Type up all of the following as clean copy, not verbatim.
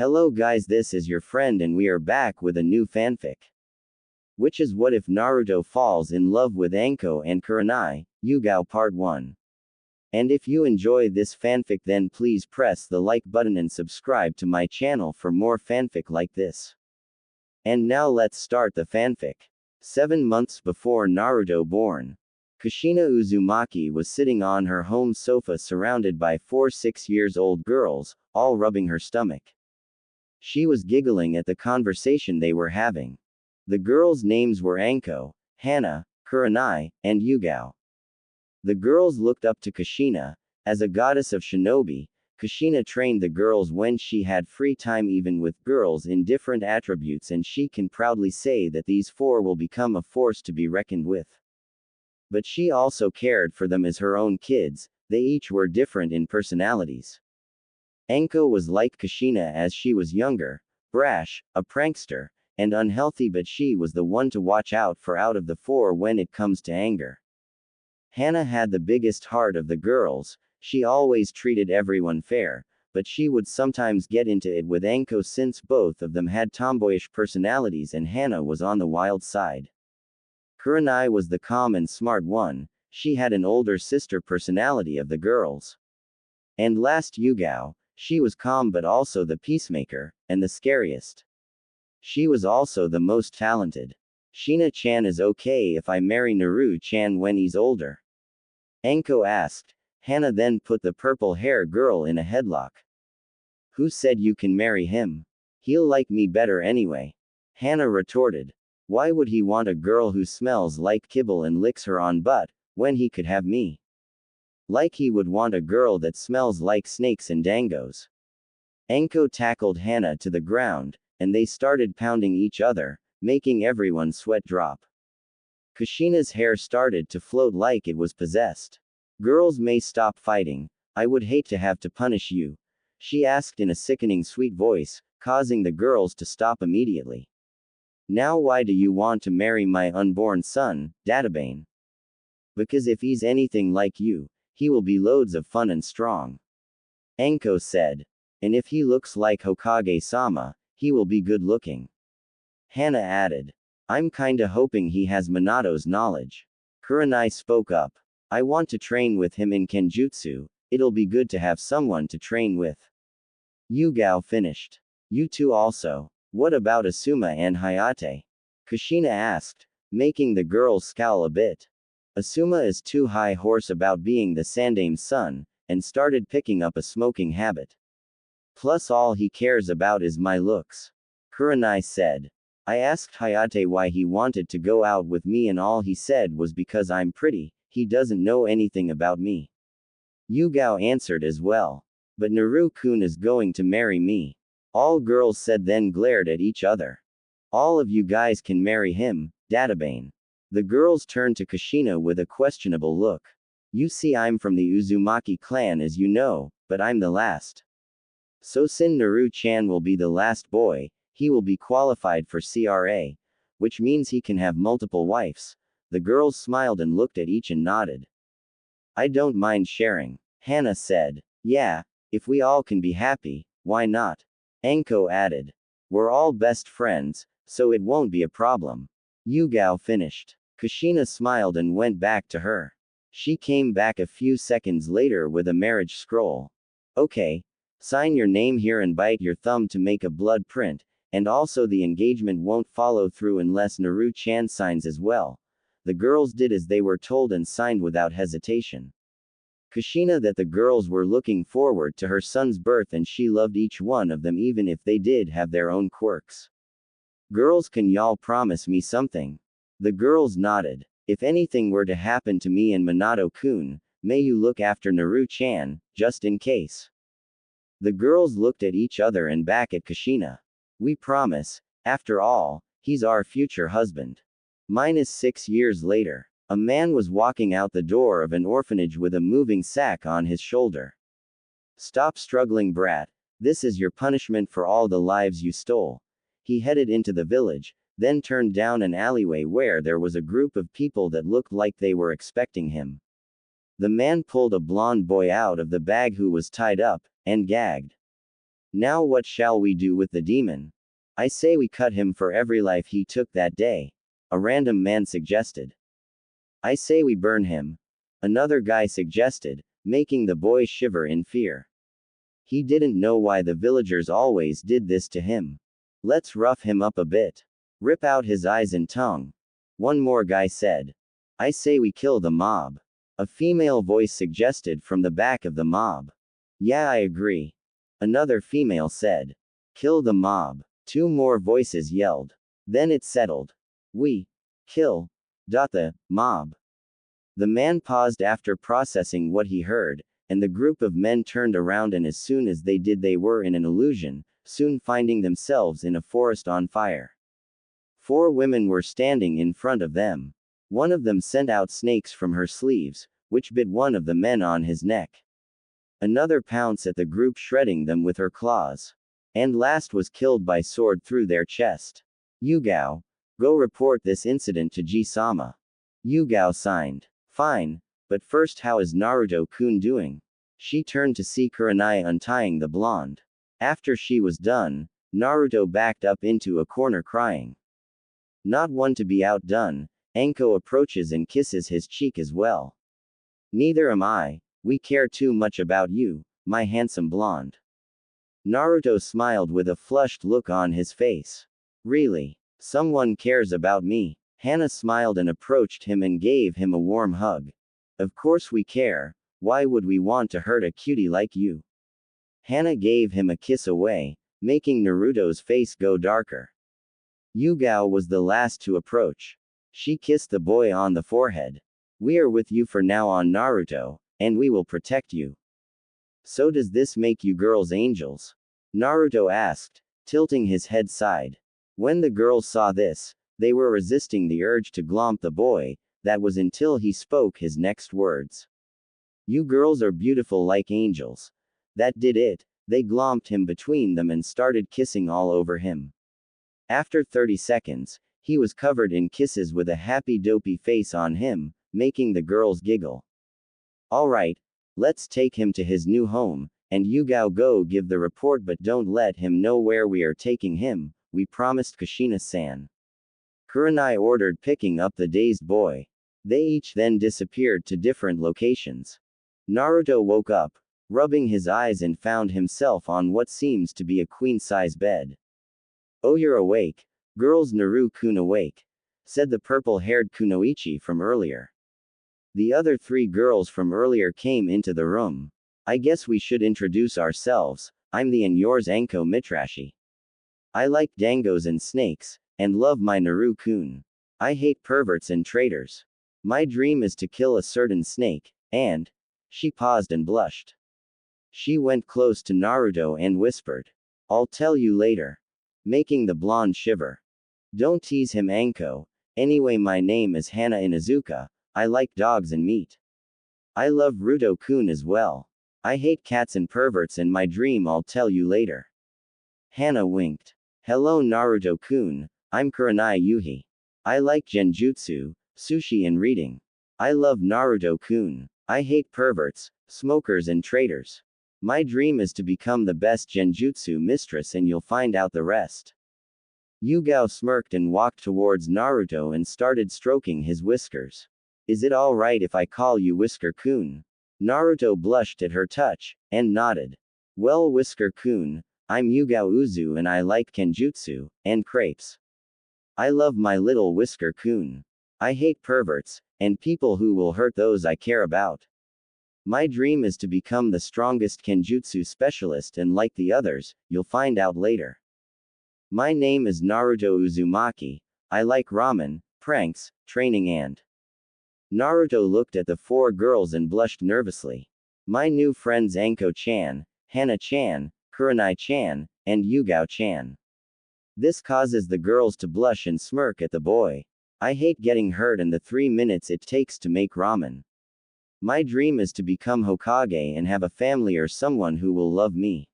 Hello guys, this is your friend and we are back with a new fanfic. Which is what if Naruto falls in love with Anko and Kurenai, Yugao Part 1. And if you enjoy this fanfic then please press the like button and subscribe to my channel for more fanfic like this. And now let's start the fanfic. 7 months before Naruto born. Kushina Uzumaki was sitting on her home sofa surrounded by 4 6-year-old girls, all rubbing her stomach. She was giggling at the conversation they were having. The girls' names were Anko, Hana, Kurenai, and Yugao. The girls looked up to Kushina. As a goddess of shinobi, Kushina trained the girls when she had free time even with girls in different attributes, and she can proudly say that these 4 will become a force to be reckoned with. But she also cared for them as her own kids. They each were different in personalities. Anko was like Kushina as she was younger, brash, a prankster, and unhealthy, but she was the one to watch out for out of the 4 when it comes to anger. Hana had the biggest heart of the girls. She always treated everyone fair, but she would sometimes get into it with Anko since both of them had tomboyish personalities and Hana was on the wild side. Kurenai was the calm and smart one. She had an older sister personality of the girls. And last Yugao, she was calm but also the peacemaker, and the scariest. She was also the most talented. Shina-chan is okay if I marry Naru-chan when he's older? Anko asked. Hana then put the purple hair girl in a headlock. Who said you can marry him? He'll like me better anyway. Hana retorted. Why would he want a girl who smells like kibble and licks her on butt, when he could have me? Like he would want a girl that smells like snakes and dangos. Anko tackled Hana to the ground, and they started pounding each other, making everyone sweat drop. Kushina's hair started to float like it was possessed. Girls may stop fighting. I would hate to have to punish you, she asked in a sickening sweet voice, causing the girls to stop immediately. Now why do you want to marry my unborn son, Databane? Because if he's anything like you, he will be loads of fun and strong. Anko said. And if he looks like Hokage-sama, he will be good looking. Hana added. I'm kinda hoping he has Minato's knowledge. Kurenai spoke up. I want to train with him in Kenjutsu. It'll be good to have someone to train with. Yugao finished. You two also. What about Asuma and Hayate? Kushina asked, making the girls scowl a bit. Asuma is too high horse about being the Sandame's son, and started picking up a smoking habit. Plus all he cares about is my looks. Kurenai said. I asked Hayate why he wanted to go out with me and all he said was because I'm pretty. He doesn't know anything about me. Yugao answered as well. But Naru-kun is going to marry me. All girls said then glared at each other. All of you guys can marry him, Databane. The girls turned to Kushina with a questionable look. You see, I'm from the Uzumaki clan as you know, but I'm the last. So since Naru-chan will be the last boy, he will be qualified for CRA, which means he can have multiple wives. The girls smiled and looked at each and nodded. I don't mind sharing, Hana said. Yeah, if we all can be happy, why not? Anko added. We're all best friends, so it won't be a problem. Yugao finished. Kushina smiled and went back to her. She came back a few seconds later with a marriage scroll. Okay. Sign your name here and bite your thumb to make a blood print, and also the engagement won't follow through unless Naru-chan signs as well. The girls did as they were told and signed without hesitation. Kushina that the girls were looking forward to her son's birth and she loved each one of them even if they did have their own quirks. Girls, can y'all promise me something? The girls nodded. If anything were to happen to me and Minato-kun, may you look after Naru-chan, just in case. The girls looked at each other and back at Kushina. We promise. After all, he's our future husband. -6 years later. A man was walking out the door of an orphanage with a moving sack on his shoulder. Stop struggling, brat. This is your punishment for all the lives you stole. He headed into the village, then turned down an alleyway where there was a group of people that looked like they were expecting him. The man pulled a blonde boy out of the bag who was tied up, and gagged. Now what shall we do with the demon? I say we cut him for every life he took that day, a random man suggested. I say we burn him, another guy suggested, making the boy shiver in fear. He didn't know why the villagers always did this to him. Let's rough him up a bit. Rip out his eyes and tongue. One more guy said. I say we kill the mob. A female voice suggested from the back of the mob. Yeah, I agree. Another female said. Kill the mob. Two more voices yelled. Then it settled. We kill the mob. The man paused after processing what he heard, and the group of men turned around, and as soon as they did, they were in an illusion, soon finding themselves in a forest on fire. 4 women were standing in front of them. One of them sent out snakes from her sleeves, which bit one of the men on his neck. Another pounced at the group, shredding them with her claws. And last was killed by sword through their chest. Yugao, go report this incident to Ji-sama. Yugao signed. Fine, but first, how is Naruto-kun doing? She turned to see Kurenai untying the blonde. After she was done, Naruto backed up into a corner crying. Not one to be outdone, Anko approaches and kisses his cheek as well. Neither am I, we care too much about you, my handsome blonde. Naruto smiled with a flushed look on his face. Really? Someone cares about me? Hana smiled and approached him and gave him a warm hug. Of course we care, why would we want to hurt a cutie like you? Hana gave him a kiss away, making Naruto's face go darker. Yugao was the last to approach. She kissed the boy on the forehead. We are with you for now on, Naruto, and we will protect you. So does this make you girls angels? Naruto asked, tilting his head side. When the girls saw this, they were resisting the urge to glomp the boy, that was until he spoke his next words. You girls are beautiful like angels. That did it, they glomped him between them and started kissing all over him. After 30 seconds, he was covered in kisses with a happy dopey face on him, making the girls giggle. Alright, let's take him to his new home, and Yugao go give the report, but don't let him know where we are taking him, we promised Kushina-san. Kurenai ordered, picking up the dazed boy. They each then disappeared to different locations. Naruto woke up, rubbing his eyes, and found himself on what seems to be a queen-size bed. Oh, you're awake. Girls, Naru-kun awake, said the purple-haired Kunoichi from earlier. The other 3 girls from earlier came into the room. I guess we should introduce ourselves. I'm the and yours Anko Mitrashi. I like dangos and snakes, and love my Naru-kun. I hate perverts and traitors. My dream is to kill a certain snake, and... She paused and blushed. She went close to Naruto and whispered. I'll tell you later. Making the blonde shiver. Don't tease him, Anko. Anyway, my name is Hana Inuzuka. I like dogs and meat. I love Ruto-kun as well. I hate cats and perverts, and my dream I'll tell you later. Hana winked. Hello, Naruto-kun. I'm Kurenai Yuhi. I like genjutsu, sushi, and reading. I love Naruto-kun. I hate perverts, smokers, and traitors. My dream is to become the best genjutsu mistress, and you'll find out the rest. Yugao smirked and walked towards Naruto and started stroking his whiskers. Is it alright if I call you Whisker-kun? Naruto blushed at her touch, and nodded. Well, Whisker-kun, I'm Yugao Uzu and I like kenjutsu, and crepes. I love my little Whisker-kun. I hate perverts, and people who will hurt those I care about. My dream is to become the strongest kenjutsu specialist, and like the others, you'll find out later. My name is Naruto Uzumaki. I like ramen, pranks, training, and... Naruto looked at the 4 girls and blushed nervously. My new friends Anko-chan, Hana-chan, Kurenai-chan, and Yugao-chan. This causes the girls to blush and smirk at the boy. I hate getting hurt and the 3 minutes it takes to make ramen. My dream is to become Hokage and have a family or someone who will love me.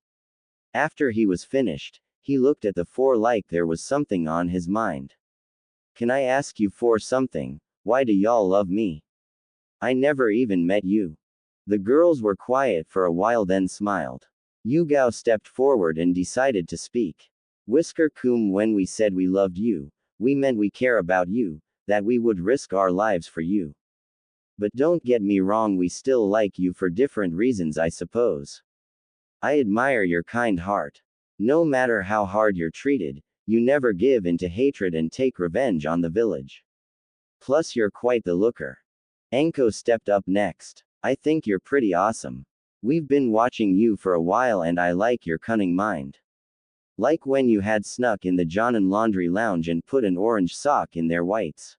After he was finished, he looked at the 4 like there was something on his mind. Can I ask you for something? Why do y'all love me? I never even met you. The girls were quiet for a while, then smiled. Yugao stepped forward and decided to speak. Whisker-kun, when we said we loved you, we meant we care about you, that we would risk our lives for you. But don't get me wrong, we still like you for different reasons, I suppose. I admire your kind heart. No matter how hard you're treated, you never give in to hatred and take revenge on the village. Plus, you're quite the looker. Anko stepped up next. I think you're pretty awesome. We've been watching you for a while and I like your cunning mind. Like when you had snuck in the Jonin laundry lounge and put an orange sock in their whites.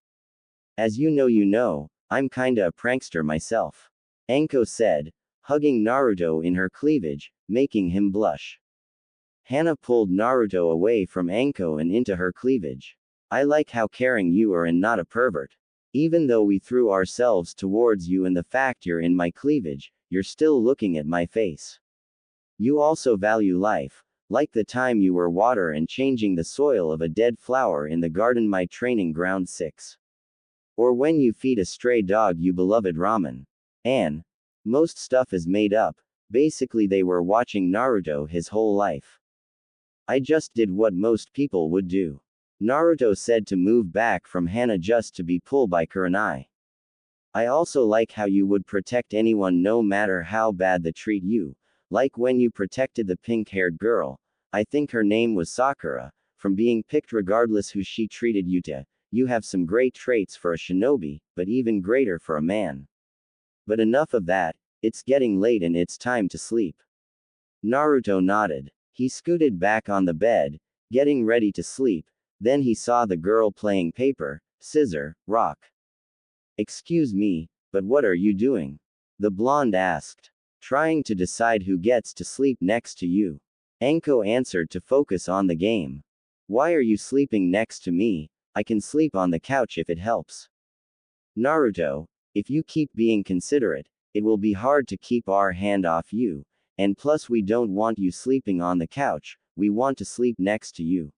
As you know, I'm kinda a prankster myself. Anko said, hugging Naruto in her cleavage, making him blush. Hana pulled Naruto away from Anko and into her cleavage. I like how caring you are and not a pervert. Even though we threw ourselves towards you and the fact you're in my cleavage, you're still looking at my face. You also value life, like the time you were water and changing the soil of a dead flower in the garden my training ground 6. Or when you feed a stray dog you beloved ramen. And most stuff is made up, basically they were watching Naruto his whole life. I just did what most people would do. Naruto said to move back from Hana just to be pulled by Kurenai. I also like how you would protect anyone no matter how bad they treat you, like when you protected the pink-haired girl, I think her name was Sakura, from being picked regardless who she treated you to. You have some great traits for a shinobi, but even greater for a man. But enough of that, it's getting late and it's time to sleep. Naruto nodded. He scooted back on the bed, getting ready to sleep, then he saw the girl playing paper, scissor, rock. Excuse me, but what are you doing? The blonde asked. Trying to decide who gets to sleep next to you. Anko answered to focus on the game. Why are you sleeping next to me? I can sleep on the couch if it helps. Naruto, if you keep being considerate, it will be hard to keep our hand off you, and plus we don't want you sleeping on the couch, we want to sleep next to you.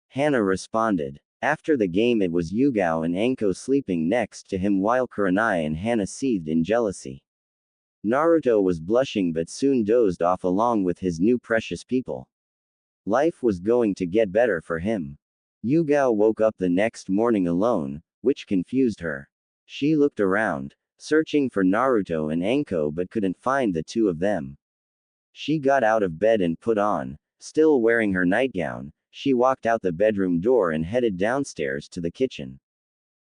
Hana responded. After the game it was Yugao and Anko sleeping next to him while Kurenai and Hana seethed in jealousy. Naruto was blushing but soon dozed off along with his new precious people. Life was going to get better for him. Yugao woke up the next morning alone, which confused her. She looked around, searching for Naruto and Anko but couldn't find the two of them. She got out of bed and put on, still wearing her nightgown, she walked out the bedroom door and headed downstairs to the kitchen.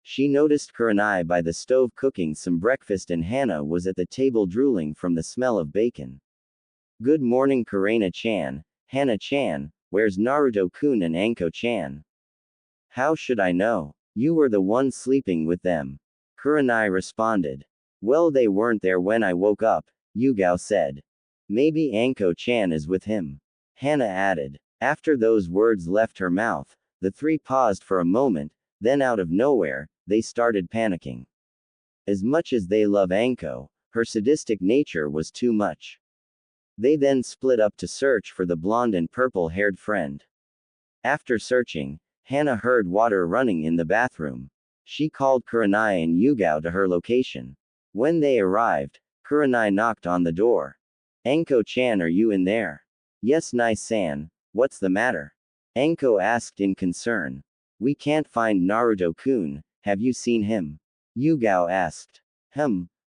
She noticed Kurenai by the stove cooking some breakfast and Hana was at the table drooling from the smell of bacon. Good morning Kurenai-chan, Hana-chan, where's Naruto-kun and Anko-chan? How should I know? You were the one sleeping with them. Kurenai responded. Well, they weren't there when I woke up, Yugao said. Maybe Anko-chan is with him. Hana added. After those words left her mouth, the three paused for a moment, then out of nowhere, they started panicking. As much as they love Anko, her sadistic nature was too much. They then split up to search for the blonde and purple-haired friend. After searching, Hana heard water running in the bathroom. She called Kurenai and Yugao to her location. When they arrived, Kurenai knocked on the door. Anko-chan, are you in there? Yes, Nai-san, what's the matter? Anko asked in concern. We can't find Naruto-kun, have you seen him? Yugao asked.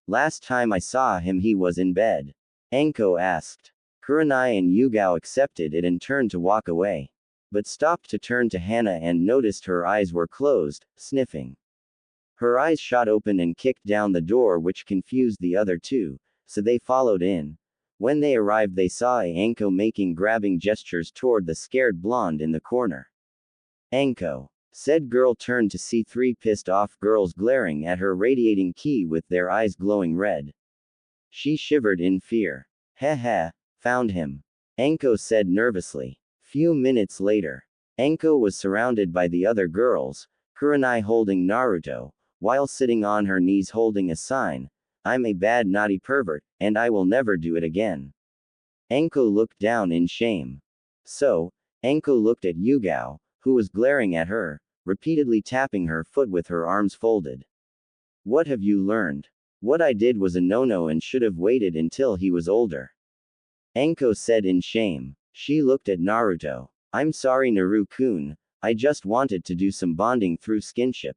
Last time I saw him he was in bed. Anko asked. Kurenai and Yugao accepted it and turned to walk away. But stopped to turn to Hana and noticed her eyes were closed, sniffing. Her eyes shot open and kicked down the door, which confused the other two, so they followed in. When they arrived they saw Anko making grabbing gestures toward the scared blonde in the corner. Anko. Said girl turned to see three pissed off girls glaring at her radiating key with their eyes glowing red. She shivered in fear. Heh, found him. Anko said nervously. Few minutes later, Anko was surrounded by the other girls, Kurenai holding Naruto, while sitting on her knees holding a sign, I'm a bad naughty pervert, and I will never do it again. Anko looked down in shame. So, Anko looked at Yugao, who was glaring at her, repeatedly tapping her foot with her arms folded. What have you learned? What I did was a no-no and should have waited until he was older. Anko said in shame. She looked at Naruto. I'm sorry Naru-kun, I just wanted to do some bonding through skinship.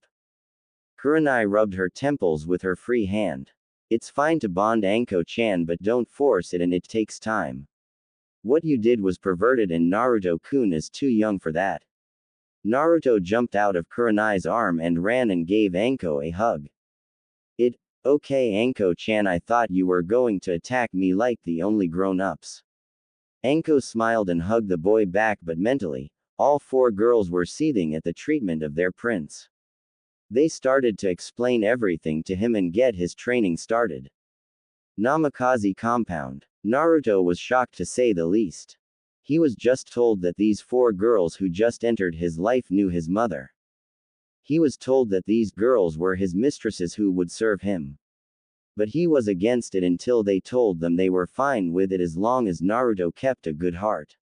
Kurenai rubbed her temples with her free hand. It's fine to bond Anko-chan but don't force it and it takes time. What you did was perverted and Naruto-kun is too young for that. Naruto jumped out of Kurenai's arm and ran and gave Anko a hug. Okay Anko-chan, I thought you were going to attack me like the only grown-ups. Anko smiled and hugged the boy back, but mentally, all four girls were seething at the treatment of their prince. They started to explain everything to him and get his training started. Namikaze compound. Naruto was shocked to say the least. He was just told that these four girls who just entered his life knew his mother. He was told that these girls were his mistresses who would serve him. But he was against it until they told them they were fine with it as long as Naruto kept a good heart.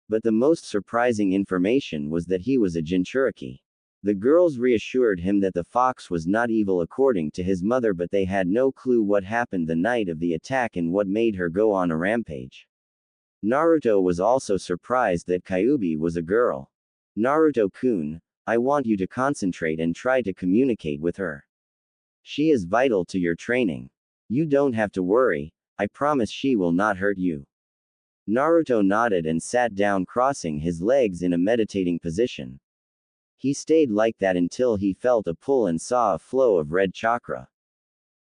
But the most surprising information was that he was a Jinchuriki. The girls reassured him that the fox was not evil according to his mother, but they had no clue what happened the night of the attack and what made her go on a rampage. Naruto was also surprised that Kyuubi was a girl. Naruto-kun, I want you to concentrate and try to communicate with her. She is vital to your training. You don't have to worry, I promise she will not hurt you. Naruto nodded and sat down, crossing his legs in a meditating position. He stayed like that until he felt a pull and saw a flow of red chakra.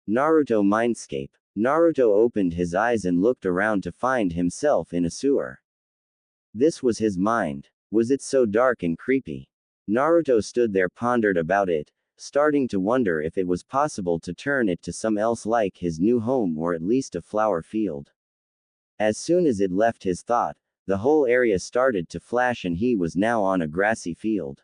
Naruto Mindscape. Naruto opened his eyes and looked around to find himself in a sewer. This was his mind. Was it so dark and creepy? Naruto stood there, pondered about it, starting to wonder if it was possible to turn it to some else like his new home or at least a flower field. As soon as it left his thought, the whole area started to flash and he was now on a grassy field.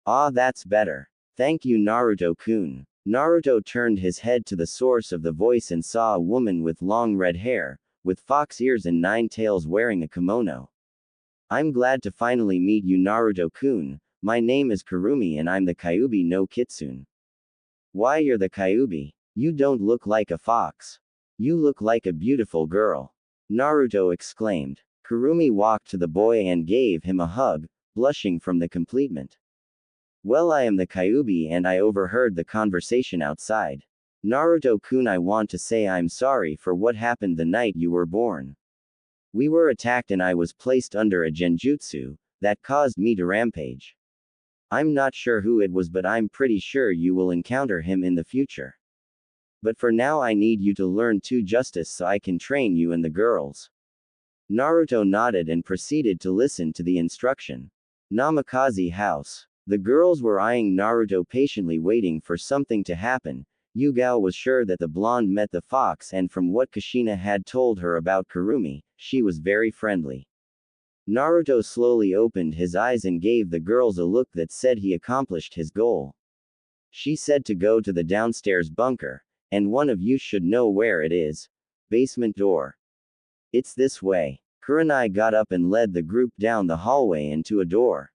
Ah, that's better. Thank you Naruto-kun. Naruto turned his head to the source of the voice and saw a woman with long red hair, with fox ears and 9 tails, wearing a kimono. I'm glad to finally meet you Naruto-kun. My name is Kurumi and I'm the Kyuubi no Kitsune. Why, you're the Kyuubi? You don't look like a fox. You look like a beautiful girl. Naruto exclaimed. Kurumi walked to the boy and gave him a hug, blushing from the completement. Well, I am the Kyuubi and I overheard the conversation outside. Naruto-kun, I want to say I'm sorry for what happened the night you were born. We were attacked and I was placed under a genjutsu that caused me to rampage. I'm not sure who it was, but I'm pretty sure you will encounter him in the future. But for now I need you to learn to justice so I can train you and the girls. Naruto nodded and proceeded to listen to the instruction. Namikaze house. The girls were eyeing Naruto patiently, waiting for something to happen. Yugao was sure that the blonde met the fox, and from what Kushina had told her about Kurumi, she was very friendly. Naruto slowly opened his eyes and gave the girls a look that said he accomplished his goal. She said to go to the downstairs bunker, and one of you should know where it is. Basement door. It's this way. Kurenai got up and led the group down the hallway and to a door.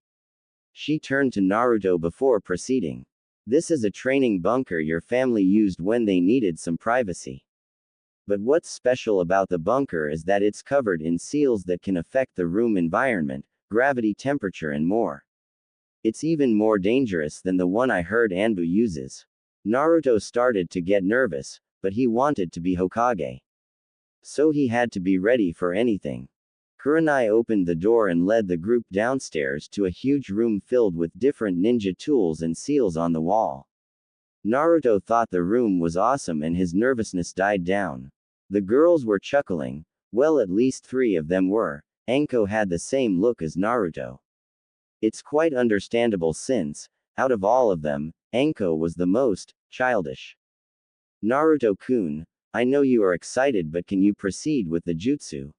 She turned to Naruto before proceeding. This is a training bunker your family used when they needed some privacy. But what's special about the bunker is that it's covered in seals that can affect the room environment, gravity, temperature, and more. It's even more dangerous than the one I heard Anbu uses. Naruto started to get nervous, but he wanted to be Hokage. So he had to be ready for anything. Kurenai opened the door and led the group downstairs to a huge room filled with different ninja tools and seals on the wall. Naruto thought the room was awesome and his nervousness died down. The girls were chuckling. Well, at least 3 of them were. Anko had the same look as Naruto. It's quite understandable since, out of all of them, Anko was the most childish. Naruto-kun, I know you are excited, but can you proceed with the jutsu?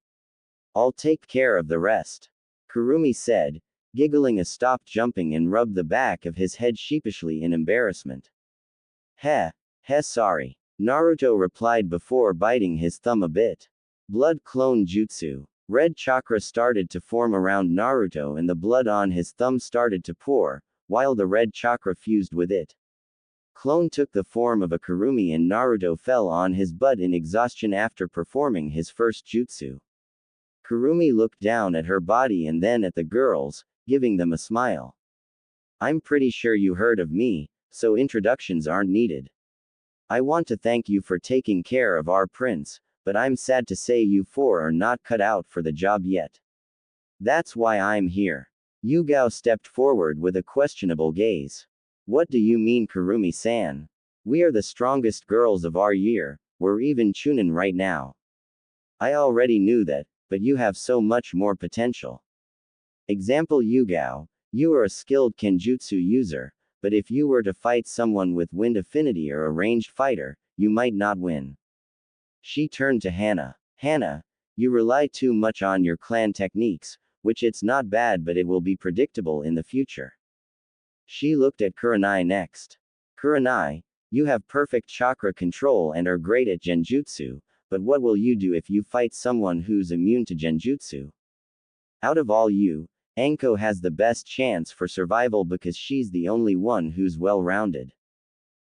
I'll take care of the rest. Kurumi said, giggling. Stopped jumping and rubbed the back of his head sheepishly in embarrassment. Sorry. Naruto replied before biting his thumb a bit. Blood clone jutsu. Red chakra started to form around Naruto and the blood on his thumb started to pour, while the red chakra fused with it. Clone took the form of a Kurumi and Naruto fell on his butt in exhaustion after performing his first jutsu. Kurumi looked down at her body and then at the girls, giving them a smile. I'm pretty sure you heard of me, so introductions aren't needed. I want to thank you for taking care of our prince, but I'm sad to say you four are not cut out for the job yet. That's why I'm here. Yugao stepped forward with a questionable gaze. What do you mean, Kurumi-san? We are the strongest girls of our year, we're even Chunin right now. I already knew that, but you have so much more potential. Example Yugao, you are a skilled kenjutsu user, but if you were to fight someone with wind affinity or a ranged fighter, you might not win. She turned to Hana. Hana, you rely too much on your clan techniques, which it's not bad but it will be predictable in the future. She looked at Kurenai next. Kurenai, you have perfect chakra control and are great at genjutsu, but what will you do if you fight someone who's immune to genjutsu? Out of all you, Anko has the best chance for survival because she's the only one who's well-rounded.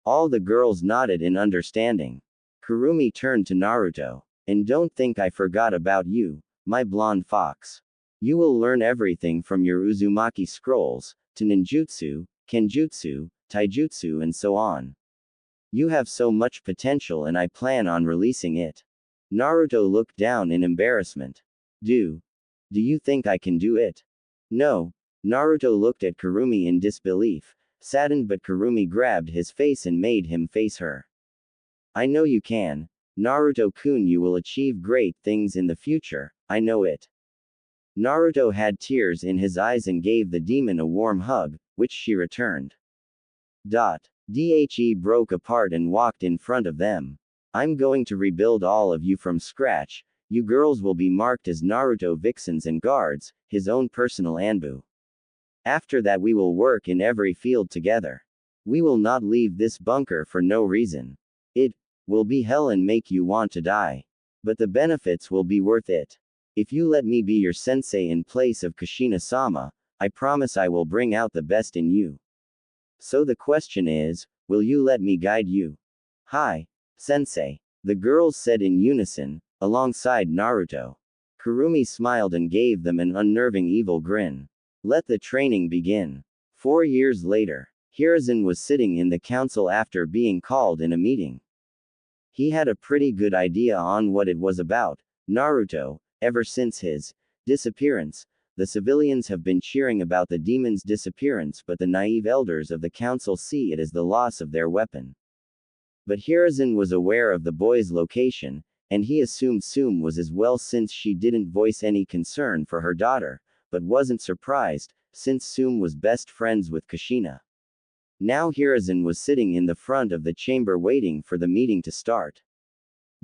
All the girls nodded in understanding. Kurumi turned to Naruto. And don't think I forgot about you, my blonde fox. You will learn everything from your Uzumaki scrolls, to ninjutsu, kenjutsu, taijutsu and so on. You have so much potential and I plan on releasing it. Naruto looked down in embarrassment. Do you think I can do it? No. Naruto looked at Kurumi in disbelief, saddened, but Kurumi grabbed his face and made him face her. I know you can. Naruto-kun, you will achieve great things in the future, I know it. Naruto had tears in his eyes and gave the demon a warm hug, which she returned. Dhe broke apart and walked in front of them. I'm going to rebuild all of you from scratch. You girls will be marked as Naruto vixens and guards, his own personal Anbu. After that we will work in every field together. We will not leave this bunker for no reason. It will be hell and make you want to die. But the benefits will be worth it. If you let me be your sensei in place of Kushina-sama, I promise I will bring out the best in you. So the question is, will you let me guide you? Hi, sensei. The girls said in unison, alongside Naruto. Kurumi smiled and gave them an unnerving evil grin. Let the training begin. 4 years later, Hiruzen was sitting in the council after being called in a meeting. He had a pretty good idea on what it was about. Naruto, ever since his disappearance, the civilians have been cheering about the demon's disappearance, but the naive elders of the council see it as the loss of their weapon. But Hiruzen was aware of the boy's location, and he assumed Sume was as well since she didn't voice any concern for her daughter, but wasn't surprised, since Sume was best friends with Kushina. Now Hiruzen was sitting in the front of the chamber waiting for the meeting to start.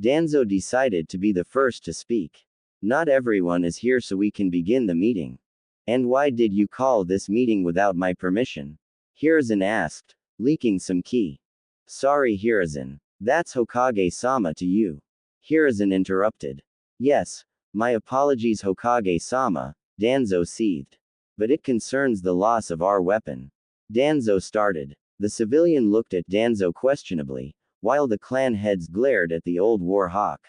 Danzo decided to be the first to speak. Not everyone is here so we can begin the meeting. And why did you call this meeting without my permission? Hiruzen asked, leaking some ki. Sorry Hiruzen. That's Hokage-sama to you. Hiruzen interrupted. Yes, my apologies Hokage-sama, Danzo seethed. But it concerns the loss of our weapon. Danzo started. The civilian looked at Danzo questionably, while the clan heads glared at the old war hawk.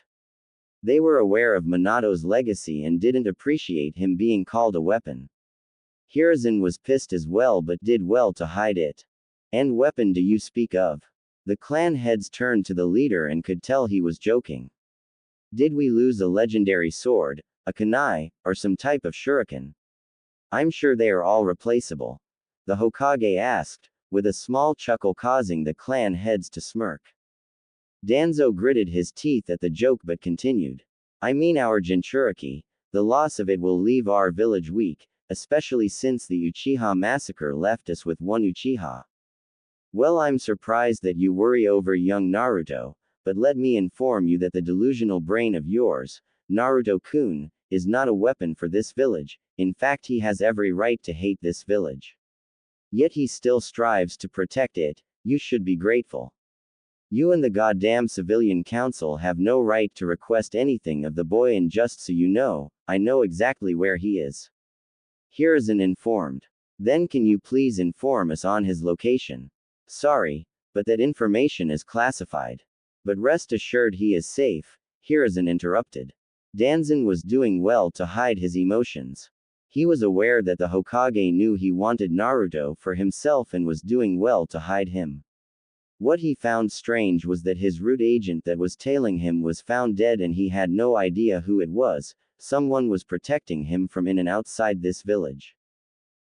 They were aware of Minato's legacy and didn't appreciate him being called a weapon. Hiruzen was pissed as well but did well to hide it. And weapon do you speak of? The clan heads turned to the leader and could tell he was joking. Did we lose a legendary sword, a kunai, or some type of shuriken? I'm sure they are all replaceable. The Hokage asked, with a small chuckle causing the clan heads to smirk. Danzo gritted his teeth at the joke but continued. I mean our Jinchuriki, the loss of it will leave our village weak, especially since the Uchiha massacre left us with one Uchiha. Well, I'm surprised that you worry over young Naruto, but let me inform you that the delusional brain of yours, Naruto-kun, is not a weapon for this village. In fact, he has every right to hate this village. Yet he still strives to protect it. You should be grateful. You and the goddamn civilian council have no right to request anything of the boy, and just so you know, I know exactly where he is. Hiruzen informed. Then can you please inform us on his location? Sorry, but that information is classified. But rest assured he is safe, Hiruzen interrupted. Danzan was doing well to hide his emotions. He was aware that the Hokage knew he wanted Naruto for himself and was doing well to hide him. What he found strange was that his root agent that was tailing him was found dead and he had no idea who it was. Someone was protecting him from in and outside this village.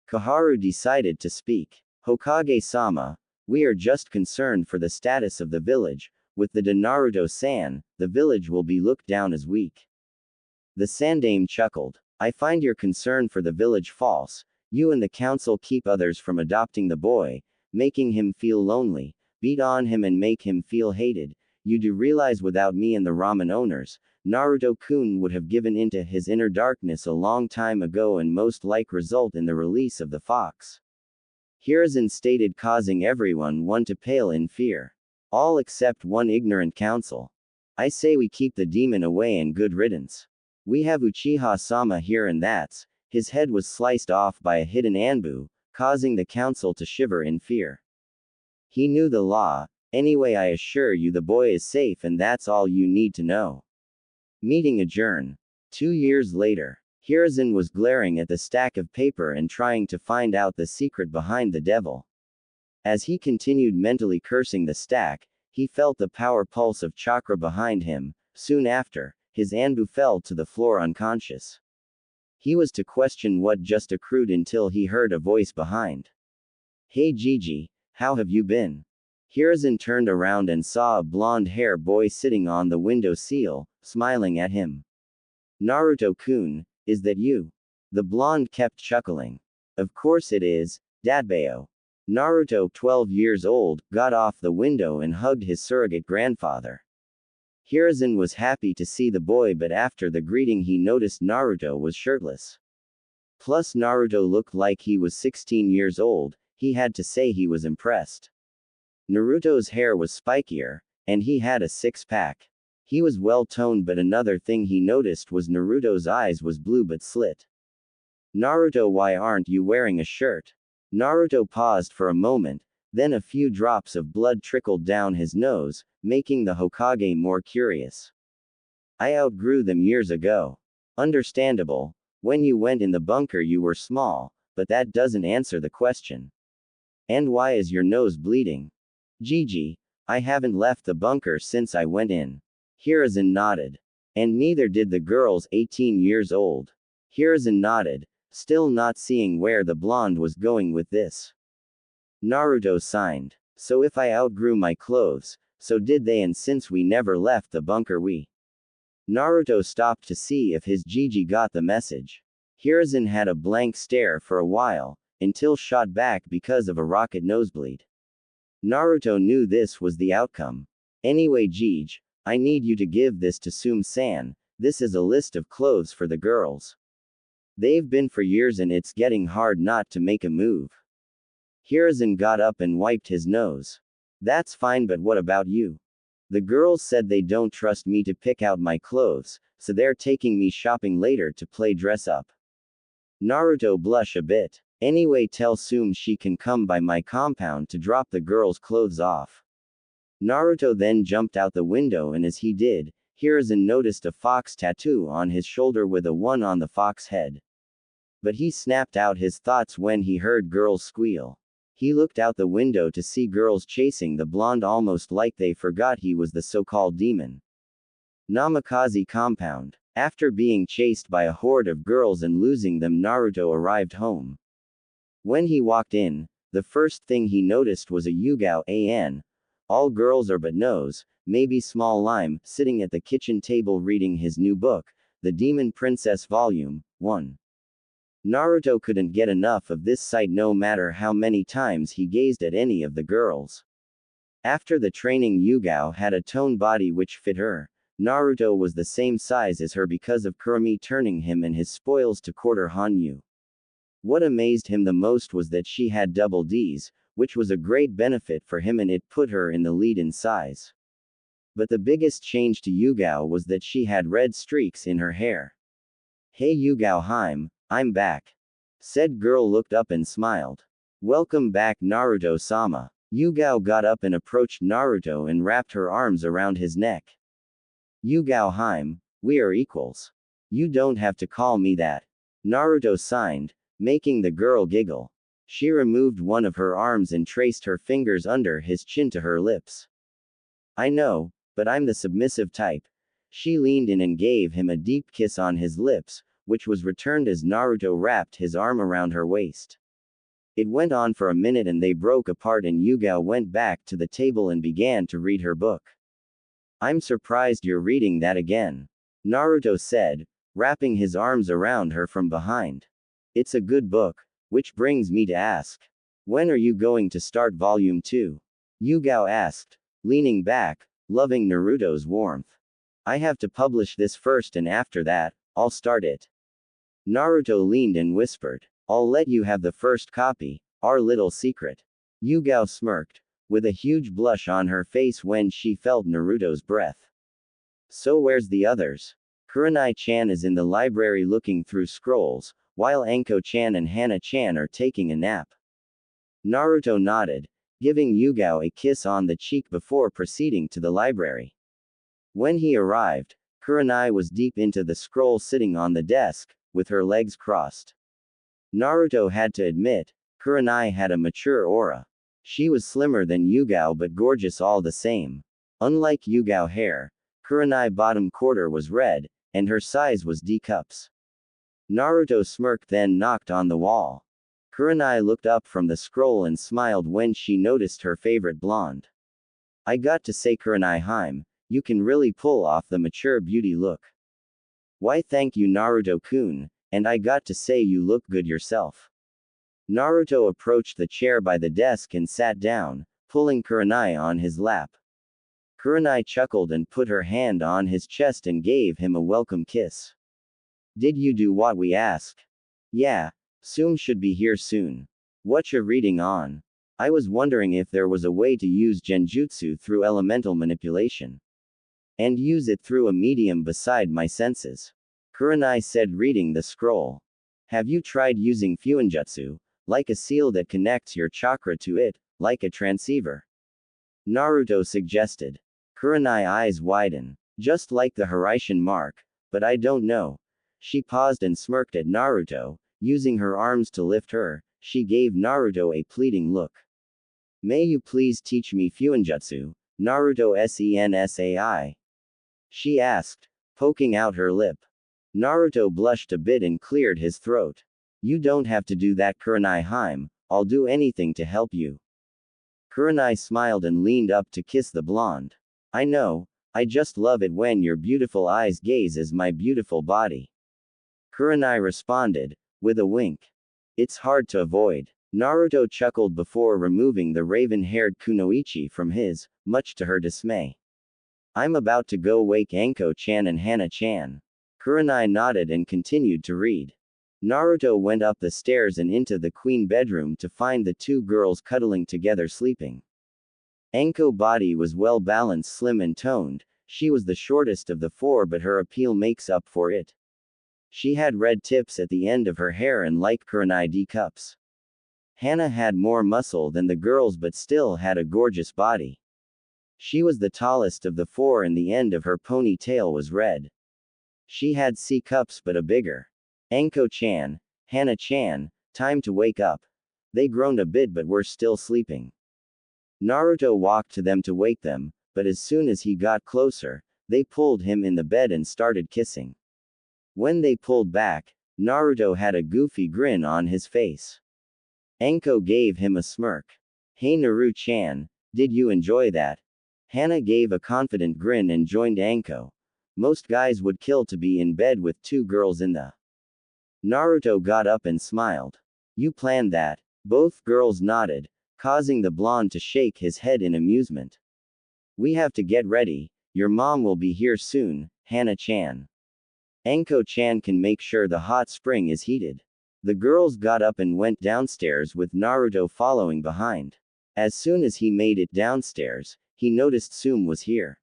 Koharu decided to speak. Hokage-sama, we are just concerned for the status of the village. With the Naruto-san, the village will be looked down as weak. The Sandame chuckled. I find your concern for the village false. You and the council keep others from adopting the boy, making him feel lonely, beat on him and make him feel hated. You do realize without me and the ramen owners, Naruto-kun would have given into his inner darkness a long time ago and most like result in the release of the fox. Hiruzen stated, causing everyone to pale in fear. All except one ignorant council. I say we keep the demon away and good riddance. We have Uchiha-sama here and that's, his head was sliced off by a hidden Anbu, causing the council to shiver in fear. He knew the law. Anyway, I assure you the boy is safe and that's all you need to know. Meeting adjourned. 2 years later, Hiruzen was glaring at the stack of paper and trying to find out the secret behind the devil. As he continued mentally cursing the stack, he felt the power pulse of chakra behind him. Soon after, his Anbu fell to the floor unconscious. He was to question what just accrued until he heard a voice behind. Hey Gigi, how have you been? Hiruzen turned around and saw a blonde-haired boy sitting on the window sill, smiling at him. Naruto-kun, is that you? The blonde kept chuckling. Of course it is, Dadbao. Naruto, 12 years old, got off the window and hugged his surrogate grandfather. Hiruzen was happy to see the boy, but after the greeting he noticed Naruto was shirtless. Plus Naruto looked like he was 16 years old, he had to say he was impressed. Naruto's hair was spikier, and he had a six-pack. He was well-toned, but another thing he noticed was Naruto's eyes was blue but slit. Naruto, why aren't you wearing a shirt? Naruto paused for a moment, then a few drops of blood trickled down his nose, making the Hokage more curious. I outgrew them years ago. Understandable. When you went in the bunker you were small, but that doesn't answer the question. And why is your nose bleeding? Gigi, I haven't left the bunker since I went in. Hiruzen nodded. And neither did the girls 18 years old. Hiruzen nodded, still not seeing where the blonde was going with this. Naruto signed. So if I outgrew my clothes, so did they, and since we never left the bunker we. Naruto stopped to see if his Gigi got the message. Hiruzen had a blank stare for a while, until shot back because of a rocket nosebleed. Naruto knew this was the outcome. Anyway Gigi, I need you to give this to Sum-san, this is a list of clothes for the girls. They've been for years and it's getting hard not to make a move. Hiruzen got up and wiped his nose. That's fine, but what about you? The girls said they don't trust me to pick out my clothes, so they're taking me shopping later to play dress up. Naruto blushed a bit. Anyway, tell Sum she can come by my compound to drop the girls' clothes off. Naruto then jumped out the window, and as he did, Hiruzen noticed a fox tattoo on his shoulder with a 1 on the fox head. But he snapped out his thoughts when he heard girls squeal. He looked out the window to see girls chasing the blonde, almost like they forgot he was the so-called demon. Namikaze compound. After being chased by a horde of girls and losing them, Naruto arrived home. When he walked in, the first thing he noticed was a Yugao an, all girls or but nose, maybe small lime, sitting at the kitchen table reading his new book, The Demon Princess Volume 1. Naruto couldn't get enough of this sight no matter how many times he gazed at any of the girls. After the training, Yugao had a toned body which fit her. Naruto was the same size as her because of Kurumi turning him and his spoils to quarter Hanyu. What amazed him the most was that she had double Ds, which was a great benefit for him and it put her in the lead in size. But the biggest change to Yugao was that she had red streaks in her hair. Hey Yugao Haim, I'm back. Said girl looked up and smiled. Welcome back Naruto-sama. Yugao got up and approached Naruto and wrapped her arms around his neck. Yugao Haim, We are equals. You don't have to call me that. Naruto signed, making the girl giggle. She removed one of her arms and traced her fingers under his chin to her lips. I know, but I'm the submissive type. She leaned in and gave him a deep kiss on his lips, which was returned as Naruto wrapped his arm around her waist. It went on for a minute and they broke apart and Yugao went back to the table and began to read her book. I'm surprised you're reading that again, Naruto said, wrapping his arms around her from behind. It's a good book, which brings me to ask. When are you going to start volume 2? Yugao asked, leaning back, loving Naruto's warmth. I have to publish this first and after that, I'll start it. Naruto leaned and whispered. I'll let you have the first copy, our little secret. Yugao smirked, with a huge blush on her face when she felt Naruto's breath. So where's the others? Kurenai-chan is in the library looking through scrolls, while Anko-chan and Hana-chan are taking a nap. Naruto nodded, giving Yugao a kiss on the cheek before proceeding to the library. When he arrived, Kurenai was deep into the scroll sitting on the desk, with her legs crossed. Naruto had to admit, Kurenai had a mature aura. She was slimmer than Yugao but gorgeous all the same. Unlike Yugao hair, Kurenai bottom quarter was red, and her size was D cups. Naruto smirked then knocked on the wall. Kurenai looked up from the scroll and smiled when she noticed her favorite blonde. I got to say Kurenai-hime, you can really pull off the mature beauty look. Why thank you Naruto-kun, and I got to say you look good yourself. Naruto approached the chair by the desk and sat down, pulling Kurenai on his lap. Kurenai chuckled and put her hand on his chest and gave him a welcome kiss. Did you do what we asked? Yeah, Sum should be here soon. Whatcha reading on? I was wondering if there was a way to use genjutsu through elemental manipulation. And use it through a medium beside my senses. Kurenai said reading the scroll. Have you tried using fuinjutsu, like a seal that connects your chakra to it, like a transceiver? Naruto suggested. Kurenai eyes widen, just like the Hiraishin mark, but I don't know. She paused and smirked at Naruto, using her arms to lift her, she gave Naruto a pleading look. May you please teach me fuinjutsu, Naruto Sensai? She asked, poking out her lip. Naruto blushed a bit and cleared his throat. You don't have to do that Kurenai-hime, I'll do anything to help you. Kurenai smiled and leaned up to kiss the blonde. I know, I just love it when your beautiful eyes gaze at my beautiful body. Kurenai responded, with a wink. It's hard to avoid. Naruto chuckled before removing the raven-haired kunoichi from his, much to her dismay. I'm about to go wake Anko-chan and Hana-chan. Kurenai nodded and continued to read. Naruto went up the stairs and into the queen bedroom to find the two girls cuddling together sleeping. Anko's body was well balanced, slim and toned. She was the shortest of the four but her appeal makes up for it. She had red tips at the end of her hair and like Kurenai D cups. Hana had more muscle than the girls but still had a gorgeous body. She was the tallest of the four and the end of her ponytail was red. She had C cups but a bigger. Anko-chan, Hana-chan, time to wake up. They groaned a bit but were still sleeping. Naruto walked to them to wake them, but as soon as he got closer, they pulled him in the bed and started kissing. When they pulled back, Naruto had a goofy grin on his face. Anko gave him a smirk. Hey Naru-chan, did you enjoy that? Hana gave a confident grin and joined Anko. Most guys would kill to be in bed with two girls in the. Naruto got up and smiled. You planned that? Both girls nodded, causing the blonde to shake his head in amusement. We have to get ready, your mom will be here soon, Hana-chan. Anko-chan can make sure the hot spring is heated. The girls got up and went downstairs with Naruto following behind. As soon as he made it downstairs, he noticed Sum was here.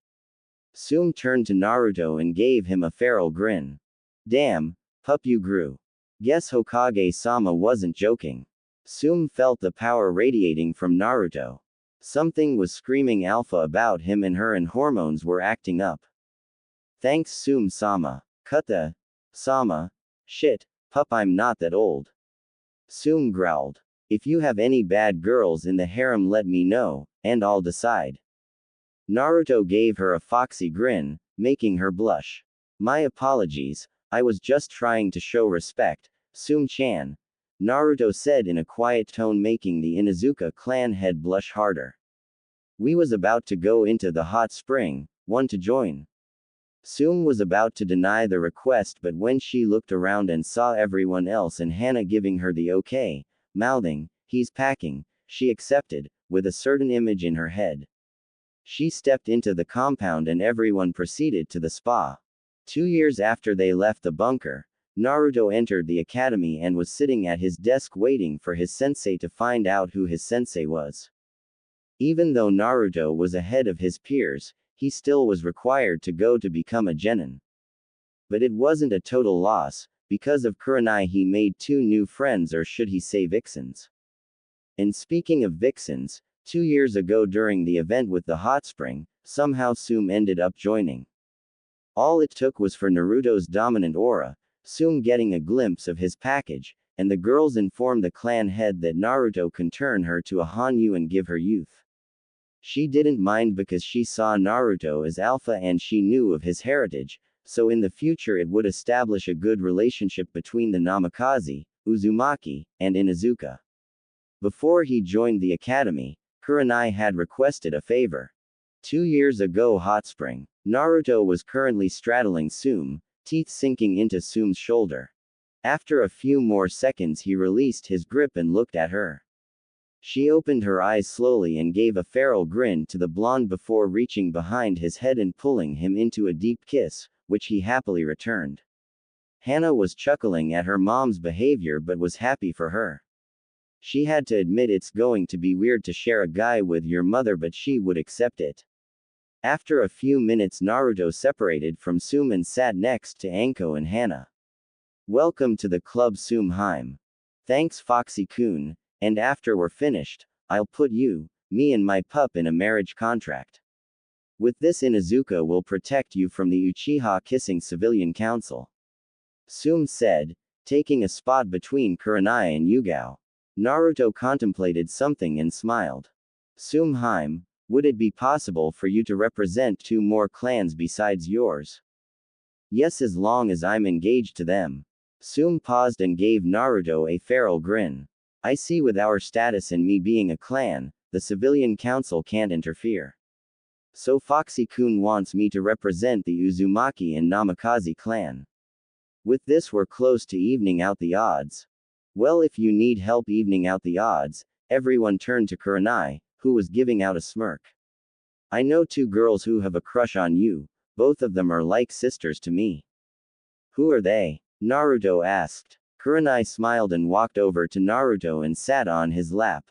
Sum turned to Naruto and gave him a feral grin. Damn, pup you grew. Guess Hokage-sama wasn't joking. Sum felt the power radiating from Naruto. Something was screaming alpha about him and her and hormones were acting up. Thanks Sum-sama. Kutta. Sama. Shit, pup, I'm not that old. Sum growled. If you have any bad girls in the harem, let me know, and I'll decide. Naruto gave her a foxy grin, making her blush. My apologies, I was just trying to show respect, Sum-chan. Naruto said in a quiet tone, making the Inuzuka clan head blush harder. We was about to go into the hot spring, want to join? Sum was about to deny the request, but when she looked around and saw everyone else and Hana giving her the okay, mouthing, he's packing, she accepted, with a certain image in her head. She stepped into the compound and everyone proceeded to the spa. 2 years after they left the bunker, Naruto entered the academy and was sitting at his desk waiting for his sensei to find out who his sensei was. Even though Naruto was ahead of his peers, he still was required to go to become a genin. But it wasn't a total loss. Because of Kurenai he made 2 new friends, or should he say vixens. And speaking of vixens, 2 years ago during the event with the hot spring, somehow Sum ended up joining. All it took was for Naruto's dominant aura, Sum getting a glimpse of his package, and the girls informed the clan head that Naruto can turn her to a Hanyu and give her youth. She didn't mind because she saw Naruto as alpha and she knew of his heritage, so in the future it would establish a good relationship between the Namikaze, Uzumaki, and Inuzuka. Before he joined the academy, Kurenai had requested a favor. 2 years ago hot spring, Naruto was currently straddling Sum, teeth sinking into Sum's shoulder. After a few more seconds he released his grip and looked at her. She opened her eyes slowly and gave a feral grin to the blonde before reaching behind his head and pulling him into a deep kiss, which he happily returned. Hana was chuckling at her mom's behavior but was happy for her. She had to admit it's going to be weird to share a guy with your mother, but she would accept it. After a few minutes Naruto separated from Sum and sat next to Anko and Hana. Welcome to the club Sum-heim. Thanks Foxy-kun, and after we're finished, I'll put you, me and my pup in a marriage contract. With this Inuzuka will protect you from the Uchiha kissing civilian council. Sum said, taking a spot between Kurenai and Yugao. Naruto contemplated something and smiled. Sum-heim, would it be possible for you to represent 2 more clans besides yours? Yes, as long as I'm engaged to them. Sum paused and gave Naruto a feral grin. I see, with our status and me being a clan, the civilian council can't interfere. So Foxy-kun wants me to represent the Uzumaki and Namikaze clan. With this we're close to evening out the odds. Well, if you need help evening out the odds, everyone turned to Kurenai, who was giving out a smirk. I know 2 girls who have a crush on you, both of them are like sisters to me. Who are they? Naruto asked. Kurenai smiled and walked over to Naruto and sat on his lap.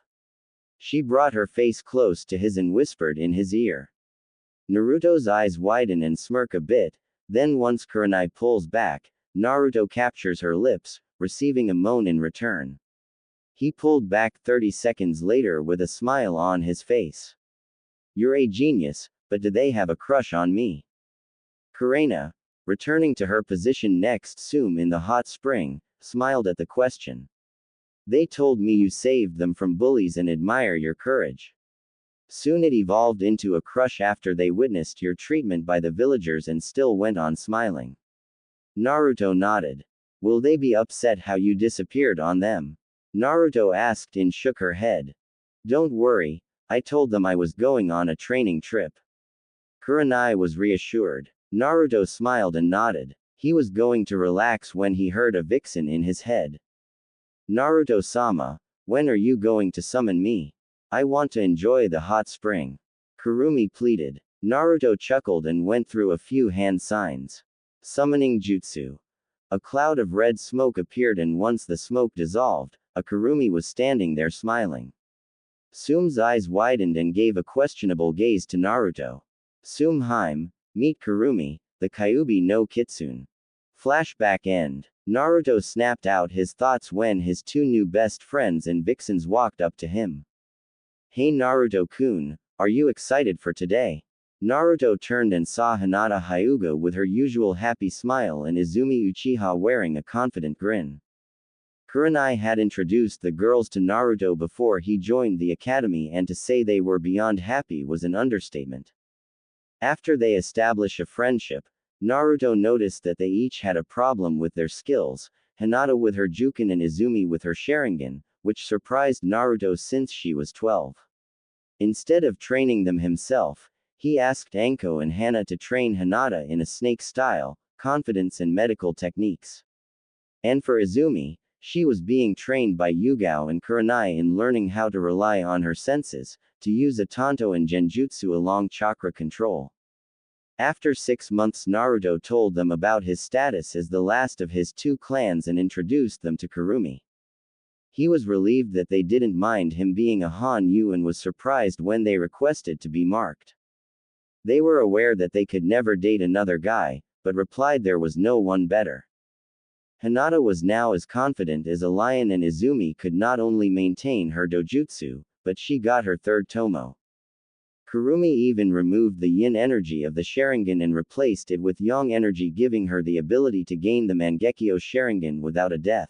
She brought her face close to his and whispered in his ear. Naruto's eyes widen and smirk a bit, then once Kurenai pulls back, Naruto captures her lips, receiving a moan in return. He pulled back 30 seconds later with a smile on his face. You're a genius, but do they have a crush on me? Kurenai, returning to her position next Sum in the hot spring, smiled at the question. They told me you saved them from bullies and admire your courage. Soon it evolved into a crush after they witnessed your treatment by the villagers and still went on smiling. Naruto nodded. Will they be upset how you disappeared on them? Naruto asked and shook her head. Don't worry, I told them I was going on a training trip. Kurenai was reassured. Naruto smiled and nodded. He was going to relax when he heard a vixen in his head. Naruto-sama, when are you going to summon me? I want to enjoy the hot spring. Kurumi pleaded. Naruto chuckled and went through a few hand signs. Summoning jutsu. A cloud of red smoke appeared and once the smoke dissolved, a Kurumi was standing there smiling. Sum's eyes widened and gave a questionable gaze to Naruto. Sum-heim, meet Kurumi, the Kyuubi no Kitsune. Flashback end. Naruto snapped out his thoughts when his 2 new best friends and vixens walked up to him. Hey Naruto-kun, are you excited for today? Naruto turned and saw Hinata Hyuga with her usual happy smile and Izumi Uchiha wearing a confident grin. Kurenai had introduced the girls to Naruto before he joined the academy, and to say they were beyond happy was an understatement. After they established a friendship, Naruto noticed that they each had a problem with their skills, Hinata with her Juken and Izumi with her Sharingan, which surprised Naruto since she was 12. Instead of training them himself, he asked Anko and Hana to train Hinata in a snake style, confidence and medical techniques. And for Izumi, she was being trained by Yugao and Kurenai in learning how to rely on her senses, to use a Tanto and Genjutsu along chakra control. After 6 months, Naruto told them about his status as the last of his 2 clans and introduced them to Kurumi. He was relieved that they didn't mind him being a Han-yu and was surprised when they requested to be marked. They were aware that they could never date another guy, but replied there was no one better. Hinata was now as confident as a lion, and Izumi could not only maintain her dojutsu, but she got her 3rd tomo. Kurumi even removed the yin energy of the Sharingan and replaced it with yang energy, giving her the ability to gain the Mangekyo Sharingan without a death.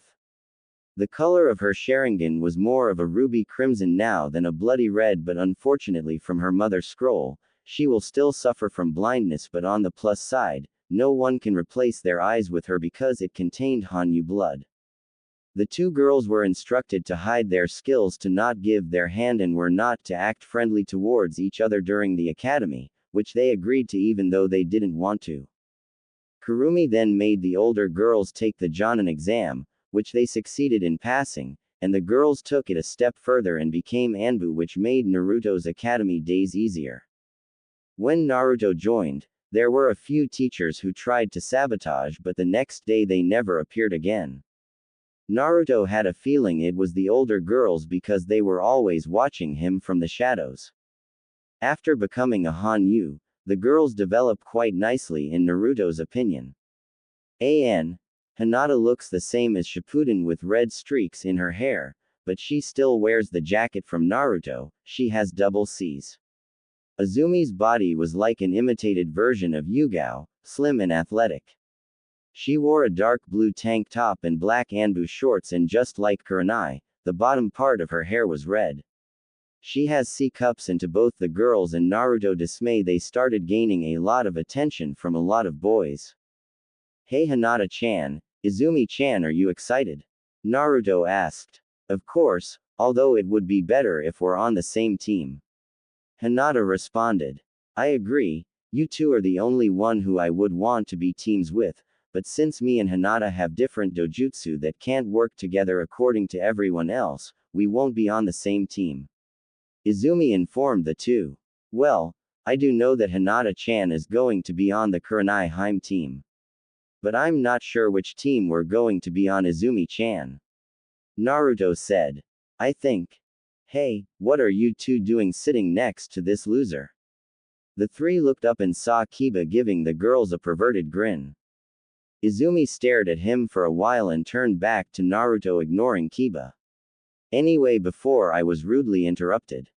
The color of her Sharingan was more of a ruby crimson now than a bloody red, but unfortunately from her mother's scroll, she will still suffer from blindness, but on the plus side, no one can replace their eyes with her because it contained Hanyu blood. The 2 girls were instructed to hide their skills, to not give their hand, and were not to act friendly towards each other during the academy, which they agreed to even though they didn't want to. Kurumi then made the older girls take the Jonin exam, which they succeeded in passing, and the girls took it a step further and became Anbu, which made Naruto's academy days easier. When Naruto joined, there were a few teachers who tried to sabotage, but the next day they never appeared again. Naruto had a feeling it was the older girls because they were always watching him from the shadows. After becoming a Han-yu, the girls developed quite nicely in Naruto's opinion. Hinata looks the same as Shippuden with red streaks in her hair, but she still wears the jacket from Naruto. She has double C's. Izumi's body was like an imitated version of Yugao, slim and athletic. She wore a dark blue tank top and black Anbu shorts, and just like Kurenai, the bottom part of her hair was red. She has C cups, and to both the girls and Naruto dismay, they started gaining a lot of attention from a lot of boys. "Hey Hinata-chan, Izumi-chan, are you excited?" Naruto asked. "Of course, although it would be better if we're on the same team." Hinata responded. "I agree, you 2 are the only one who I would want to be teams with, but since me and Hinata have different dojutsu that can't work together according to everyone else, we won't be on the same team." Izumi informed the 2. "Well, I do know that Hinata-chan is going to be on the Kurenai Heim team. But I'm not sure which team we're going to be on, Izumi-chan." Naruto said. "I think. Hey, what are you 2 doing sitting next to this loser?" The 3 looked up and saw Kiba giving the girls a perverted grin. Izumi stared at him for a while and turned back to Naruto, ignoring Kiba. "Anyway, before I was rudely interrupted,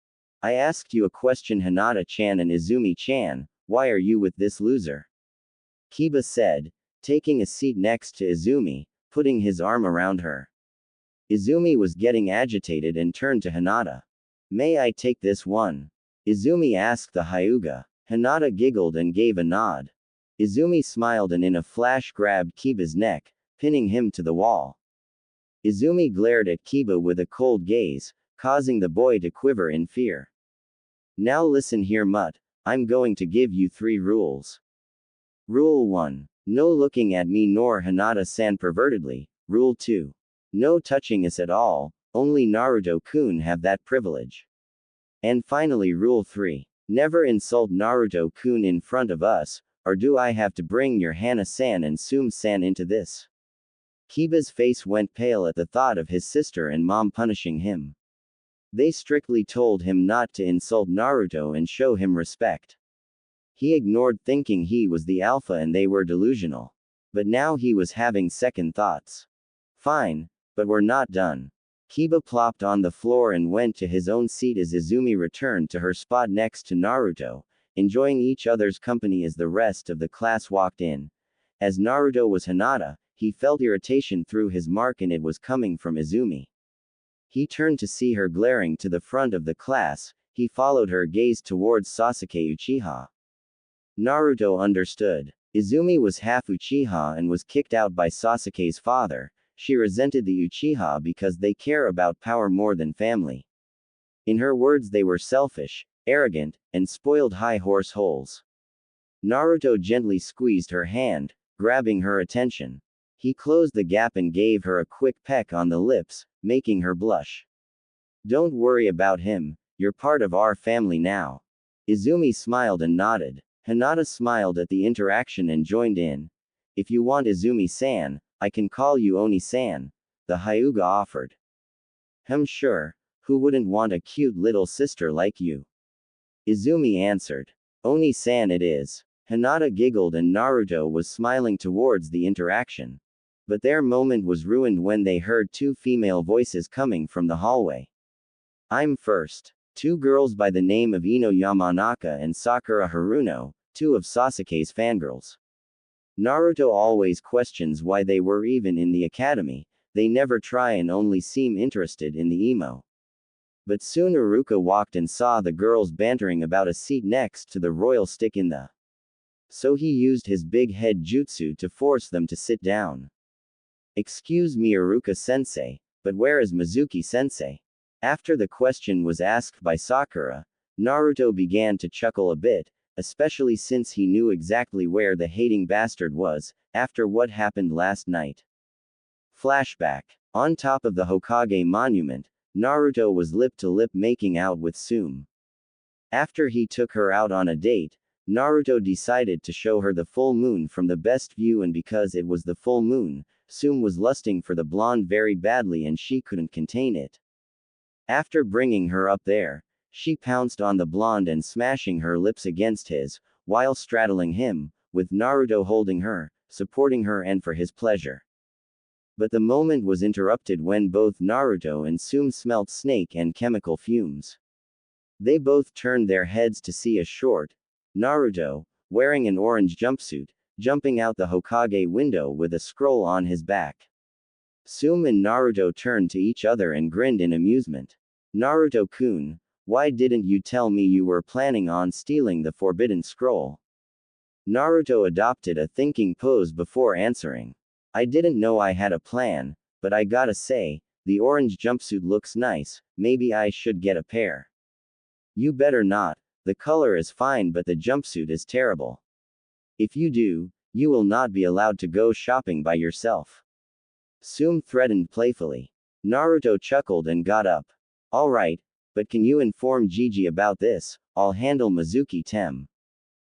I asked you a question, Hinata-chan and Izumi-chan, why are you with this loser?" Kiba said, taking a seat next to Izumi, putting his arm around her. Izumi was getting agitated and turned to Hinata. "May I take this one?" Izumi asked the Hyuga. Hinata giggled and gave a nod. Izumi smiled and in a flash grabbed Kiba's neck, pinning him to the wall. Izumi glared at Kiba with a cold gaze, causing the boy to quiver in fear. "Now listen here, Mutt, I'm going to give you 3 rules. Rule 1. No looking at me nor Hinata-san pervertedly. Rule 2. No touching us at all, only Naruto-kun have that privilege. And finally Rule 3. Never insult Naruto-kun in front of us, or do I have to bring your Hana-san and Sum-san into this?" Kiba's face went pale at the thought of his sister and mom punishing him. They strictly told him not to insult Naruto and show him respect. He ignored, thinking he was the alpha and they were delusional. But now he was having second thoughts. "Fine, but we're not done." Kiba plopped on the floor and went to his own seat as Izumi returned to her spot next to Naruto, enjoying each other's company as the rest of the class walked in. As Naruto was Hinata, he felt irritation through his mark and it was coming from Izumi. He turned to see her glaring to the front of the class. He followed her gaze towards Sasuke Uchiha. Naruto understood. Izumi was half Uchiha and was kicked out by Sasuke's father. She resented the Uchiha because they care about power more than family. In her words, they were selfish, arrogant, and spoiled high horse holes. Naruto gently squeezed her hand, grabbing her attention. He closed the gap and gave her a quick peck on the lips, making her blush. Don't worry about him, you're part of our family now. Izumi smiled and nodded. Hinata smiled at the interaction and joined in. If you want Izumi-san, I can call you Oni-san, the Hyuga offered. Sure, who wouldn't want a cute little sister like you? Izumi answered. Oni-san it is. Hinata giggled and Naruto was smiling towards the interaction. But their moment was ruined when they heard two female voices coming from the hallway. I'm first. Two girls by the name of Ino Yamanaka and Sakura Haruno, two of Sasuke's fangirls. Naruto always questions why they were even in the academy, they never try and only seem interested in the emo. But soon Iruka walked and saw the girls bantering about a seat next to the royal stick in the. So he used his big head jutsu to force them to sit down. Excuse me Iruka-sensei, but where is Mizuki-sensei? After the question was asked by Sakura, Naruto began to chuckle a bit, especially since he knew exactly where the hating bastard was, after what happened last night. Flashback. On top of the Hokage monument, Naruto was lip to lip making out with Sume. After he took her out on a date, Naruto decided to show her the full moon from the best view, and because it was the full moon, Sume was lusting for the blonde very badly and she couldn't contain it. After bringing her up there, she pounced on the blonde and smashing her lips against his, while straddling him, with Naruto holding her, supporting her and for his pleasure. But the moment was interrupted when both Naruto and Sume smelt snake and chemical fumes. They both turned their heads to see a short, Naruto, wearing an orange jumpsuit, jumping out the Hokage window with a scroll on his back. Sume and Naruto turned to each other and grinned in amusement. Naruto-kun, why didn't you tell me you were planning on stealing the forbidden scroll? Naruto adopted a thinking pose before answering. I didn't know I had a plan, but I gotta say, the orange jumpsuit looks nice, maybe I should get a pair. You better not, the color is fine but the jumpsuit is terrible. If you do, you will not be allowed to go shopping by yourself. Sume threatened playfully. Naruto chuckled and got up. Alright, but can you inform Gigi about this? I'll handle Mizuki-tem.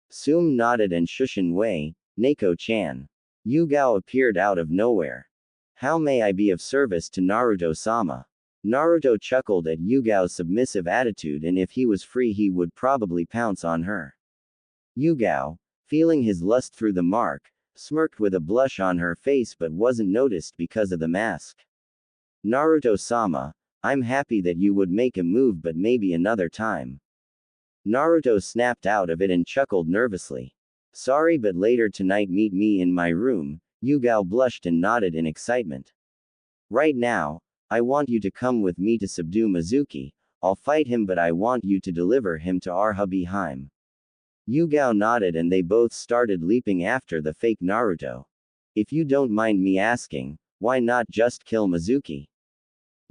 Sume nodded and shushin wei, Neko-chan. Yugao appeared out of nowhere. How may I be of service to Naruto-sama? Naruto chuckled at Yugao's submissive attitude, and if he was free he would probably pounce on her. Yugao, feeling his lust through the mark, smirked with a blush on her face but wasn't noticed because of the mask. Naruto-sama, I'm happy that you would make a move but maybe another time. Naruto snapped out of it and chuckled nervously. Sorry but later tonight meet me in my room. Yugao blushed and nodded in excitement. Right now, I want you to come with me to subdue Mizuki. I'll fight him but I want you to deliver him to our hubby Haim. Yugao nodded and they both started leaping after the fake Naruto. If you don't mind me asking, why not just kill Mizuki?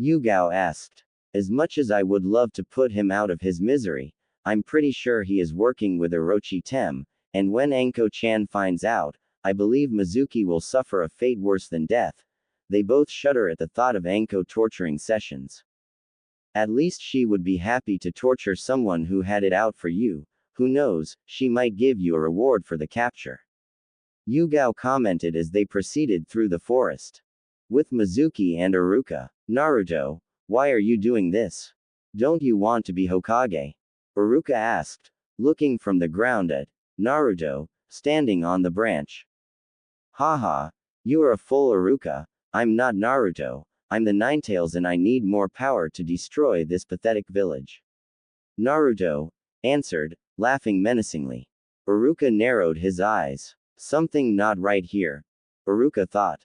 Yugao asked. As much as I would love to put him out of his misery, I'm pretty sure he is working with Orochi-tem, and when Anko-chan finds out, I believe Mizuki will suffer a fate worse than death. They both shudder at the thought of Anko torturing sessions. At least she would be happy to torture someone who had it out for you. Who knows, she might give you a reward for the capture. Yugao commented as they proceeded through the forest. With Mizuki and Iruka. Naruto, why are you doing this? Don't you want to be Hokage? Iruka asked, looking from the ground at Naruto, standing on the branch. Haha, you are a fool Iruka, I'm not Naruto, I'm the Ninetales and I need more power to destroy this pathetic village. Naruto answered, laughing menacingly. Iruka narrowed his eyes. Something not right here. Iruka thought.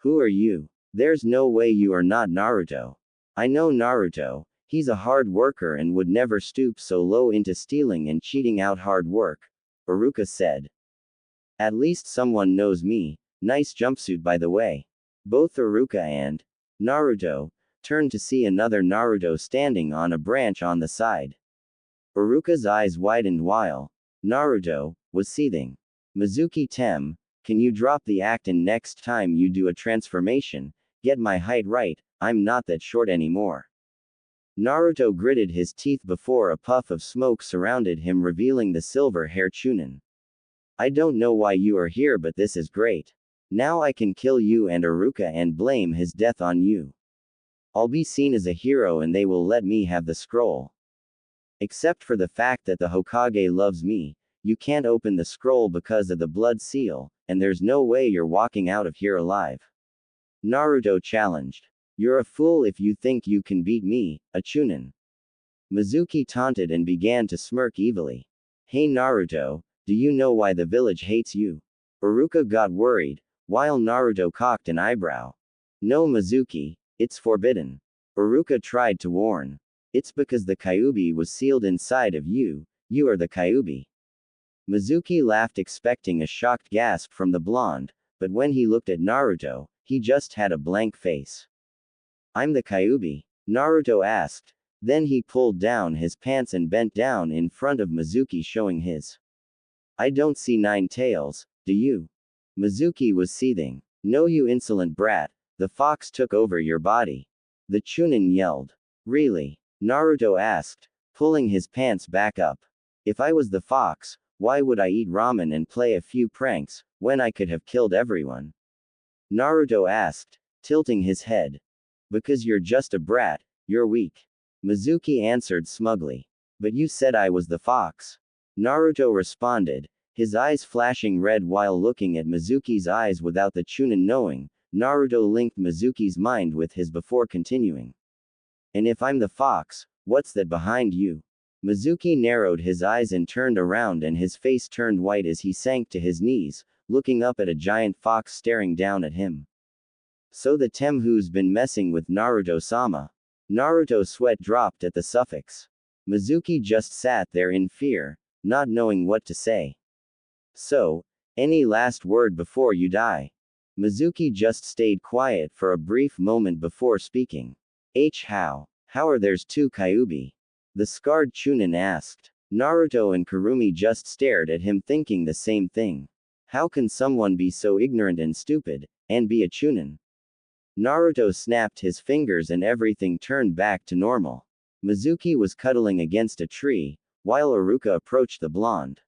Who are you? There's no way you are not Naruto. I know Naruto. He's a hard worker and would never stoop so low into stealing and cheating out hard work, Iruka said. At least someone knows me. Nice jumpsuit by the way. Both Iruka and Naruto turned to see another Naruto standing on a branch on the side. Iruka's eyes widened while Naruto was seething. Mizuki Tem, can you drop the act and next time you do a transformation, get my height right, I'm not that short anymore. Naruto gritted his teeth before a puff of smoke surrounded him, revealing the silver-haired Chunin. I don't know why you are here, but this is great. Now I can kill you and Iruka and blame his death on you. I'll be seen as a hero and they will let me have the scroll. Except for the fact that the Hokage loves me, you can't open the scroll because of the blood seal, and there's no way you're walking out of here alive. Naruto challenged. You're a fool if you think you can beat me, a Chunin. Mizuki taunted and began to smirk evilly. Hey Naruto, do you know why the village hates you? Iruka got worried, while Naruto cocked an eyebrow. No Mizuki, it's forbidden. Iruka tried to warn. It's because the Kyuubi was sealed inside of you, you are the Kyuubi. Mizuki laughed, expecting a shocked gasp from the blonde, but when he looked at Naruto, he just had a blank face. I'm the Kyuubi? Naruto asked. Then he pulled down his pants and bent down in front of Mizuki, showing his. I don't see 9 tails, do you? Mizuki was seething. No, you insolent brat, the fox took over your body. The Chunin yelled. Really? Naruto asked, pulling his pants back up. If I was the fox, why would I eat ramen and play a few pranks, when I could have killed everyone? Naruto asked, tilting his head. Because you're just a brat, you're weak. Mizuki answered smugly. But you said I was the fox. Naruto responded, his eyes flashing red while looking at Mizuki's eyes without the Chunin knowing. Naruto linked Mizuki's mind with his before continuing. And if I'm the fox, what's that behind you? Mizuki narrowed his eyes and turned around, and his face turned white as he sank to his knees, looking up at a giant fox staring down at him. So the Tem who's been messing with Naruto-sama. Naruto's sweat dropped at the suffix. Mizuki just sat there in fear, not knowing what to say. So, any last word before you die? Mizuki just stayed quiet for a brief moment before speaking. How are there's 2 Kyuubi? The scarred Chunin asked. Naruto and Kurumi just stared at him, thinking the same thing. How can someone be so ignorant and stupid, and be a Chunin? Naruto snapped his fingers and everything turned back to normal. Mizuki was cuddling against a tree, while Iruka approached the blonde.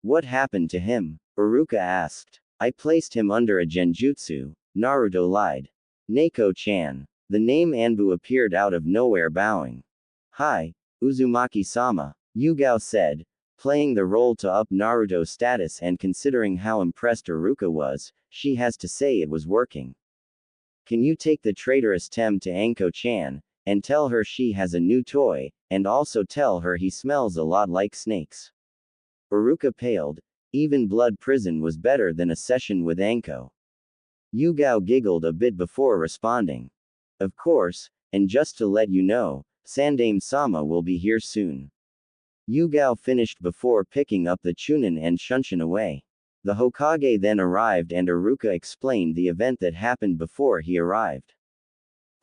What happened to him? Iruka asked. I placed him under a genjutsu, Naruto lied. Neko-chan. The name Anbu appeared out of nowhere, bowing. Hi, Uzumaki-sama, Yugao said, playing the role to up Naruto's status, and considering how impressed Iruka was, she has to say it was working. Can you take the traitorous Tem to Anko-chan, and tell her she has a new toy, and also tell her he smells a lot like snakes? Iruka paled. Even blood prison was better than a session with Anko. Yugao giggled a bit before responding. Of course, and just to let you know, Sandame-sama will be here soon. Yugao finished before picking up the Chunin and shunshin away. The Hokage then arrived and Iruka explained the event that happened before he arrived.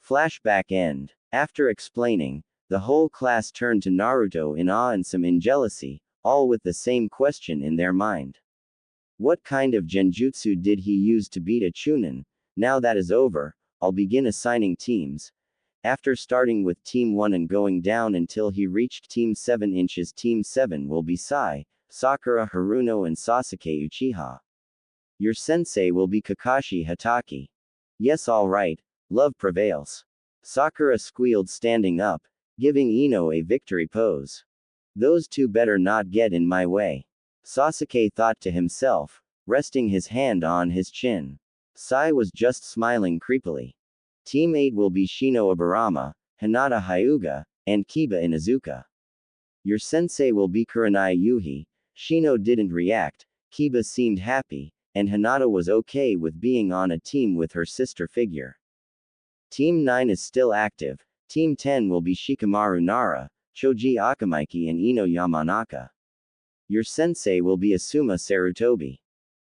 Flashback end. After explaining, the whole class turned to Naruto in awe and some in jealousy, all with the same question in their mind. What kind of genjutsu did he use to beat a Chunin? Now that is over, I'll begin assigning teams. After starting with Team 1 and going down until he reached Team 7 inches. Team 7 will be Sai, Sakura Haruno and Sasuke Uchiha. Your sensei will be Kakashi Hatake. Yes, alright, love prevails. Sakura squealed, standing up, giving Ino a victory pose. Those 2 better not get in my way. Sasuke thought to himself, resting his hand on his chin. Sai was just smiling creepily. Team 8 will be Shino Aburama, Hinata Hyuga, and Kiba Inuzuka. Your sensei will be Kurenai Yuhi. Shino didn't react, Kiba seemed happy, and Hinata was okay with being on a team with her sister figure. Team 9 is still active. Team 10 will be Shikamaru Nara, Choji Akamaiki and Ino Yamanaka. Your sensei will be Asuma Sarutobi.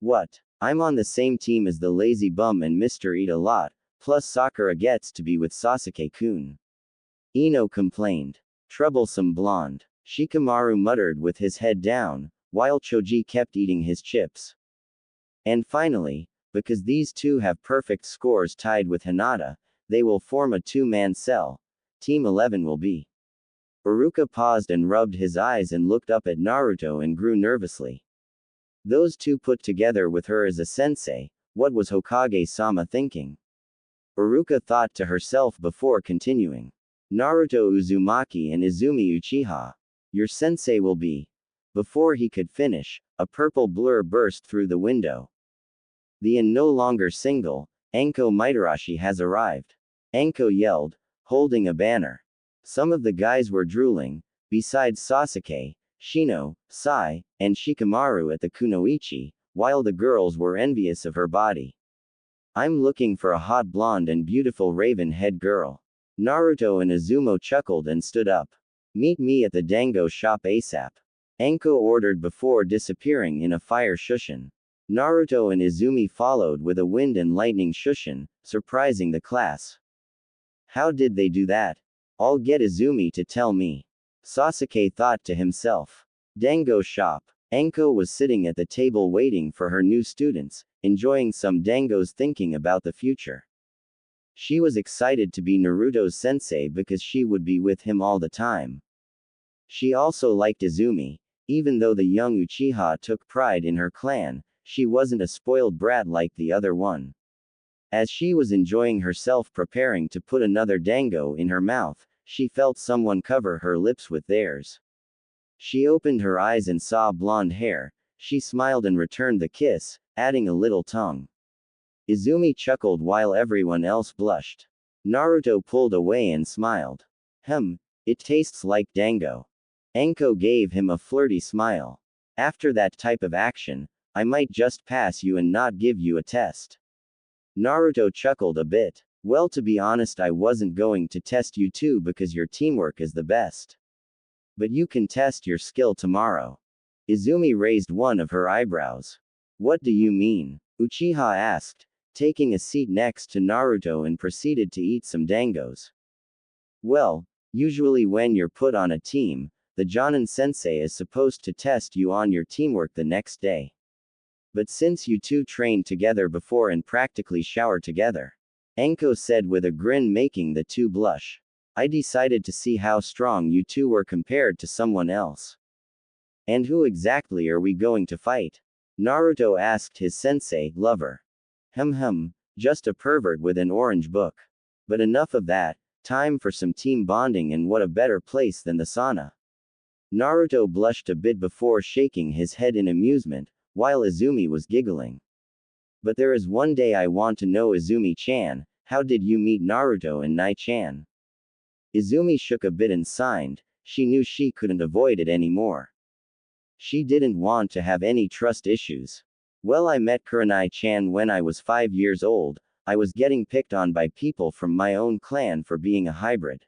What? I'm on the same team as the lazy bum and Mr. Eat a Lot, plus Sakura gets to be with Sasuke-kun. Ino complained. Troublesome blonde. Shikamaru muttered with his head down, while Choji kept eating his chips. And finally, because these two have perfect scores tied with Hinata, they will form a two-man cell. Team 11 will be. Iruka paused and rubbed his eyes and looked up at Naruto and grew nervously. Those two put together with her as a sensei, what was Hokage-sama thinking? Iruka thought to herself before continuing. Naruto Uzumaki and Izumi Uchiha. Your sensei will be. Before he could finish, a purple blur burst through the window. The and no longer single, Anko Mitarashi has arrived. Anko yelled, holding a banner. Some of the guys were drooling, besides Sasuke, Shino, Sai, and Shikamaru at the kunoichi, while the girls were envious of her body. I'm looking for a hot blonde and beautiful raven-head girl. Naruto and Izumo chuckled and stood up. Meet me at the dango shop ASAP. Anko ordered before disappearing in a fire shushin. Naruto and Izumi followed with a wind and lightning shushin, surprising the class. How did they do that? I'll get Izumi to tell me. Sasuke thought to himself. Dango shop. Anko was sitting at the table waiting for her new students, enjoying some dangos thinking about the future. She was excited to be Naruto's sensei because she would be with him all the time. She also liked Izumi. Even though the young Uchiha took pride in her clan, she wasn't a spoiled brat like the other one. As she was enjoying herself preparing to put another dango in her mouth, she felt someone cover her lips with theirs. She opened her eyes and saw blonde hair. She smiled and returned the kiss, adding a little tongue. Izumi chuckled while everyone else blushed. Naruto pulled away and smiled. It tastes like dango. Anko gave him a flirty smile. After that type of action, I might just pass you and not give you a test. Naruto chuckled a bit. Well, to be honest, I wasn't going to test you too because your teamwork is the best. But you can test your skill tomorrow. Izumi raised one of her eyebrows. What do you mean? Uchiha asked, taking a seat next to Naruto and proceeded to eat some dangos. Well, usually when you're put on a team, the Jonin sensei is supposed to test you on your teamwork the next day. But since you two trained together before and practically showered together, Anko said with a grin making the two blush, I decided to see how strong you two were compared to someone else. And who exactly are we going to fight? Naruto asked his sensei, lover. Just a pervert with an orange book. But enough of that, time for some team bonding, and what a better place than the sauna. Naruto blushed a bit before shaking his head in amusement, while Izumi was giggling. But there is one day I want to know, Izumi-chan, how did you meet Naruto and Nai-chan? Izumi shook a bit and signed. She knew she couldn't avoid it anymore. She didn't want to have any trust issues. Well, I met Kurenai-chan when I was 5 years old. I was getting picked on by people from my own clan for being a hybrid.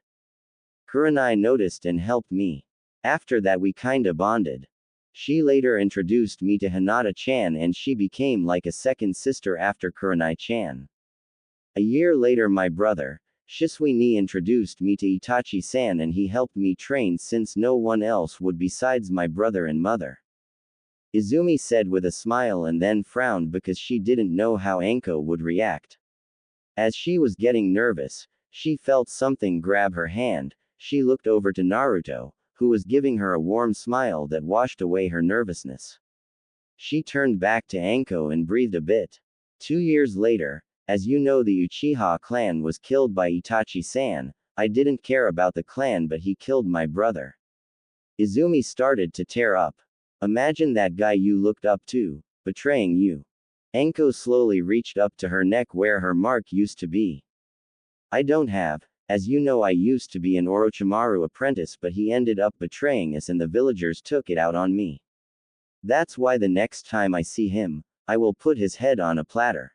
Kurenai noticed and helped me. After that we kinda bonded. She later introduced me to Hinata-chan and she became like a second sister after Kurenai-chan. A year later my brother, Shisui-ni, introduced me to Itachi-san and he helped me train since no one else would besides my brother and mother. Izumi said with a smile and then frowned because she didn't know how Anko would react. As she was getting nervous, she felt something grab her hand. She looked over to Naruto, who was giving her a warm smile that washed away her nervousness. She turned back to Anko and breathed a bit. 2 years later, as you know, the Uchiha clan was killed by Itachi-san. I didn't care about the clan, but he killed my brother. Izumi started to tear up. Imagine that guy you looked up to, betraying you. Anko slowly reached up to her neck where her mark used to be. I don't have. As you know, I used to be an Orochimaru apprentice, but he ended up betraying us and the villagers took it out on me. That's why the next time I see him, I will put his head on a platter.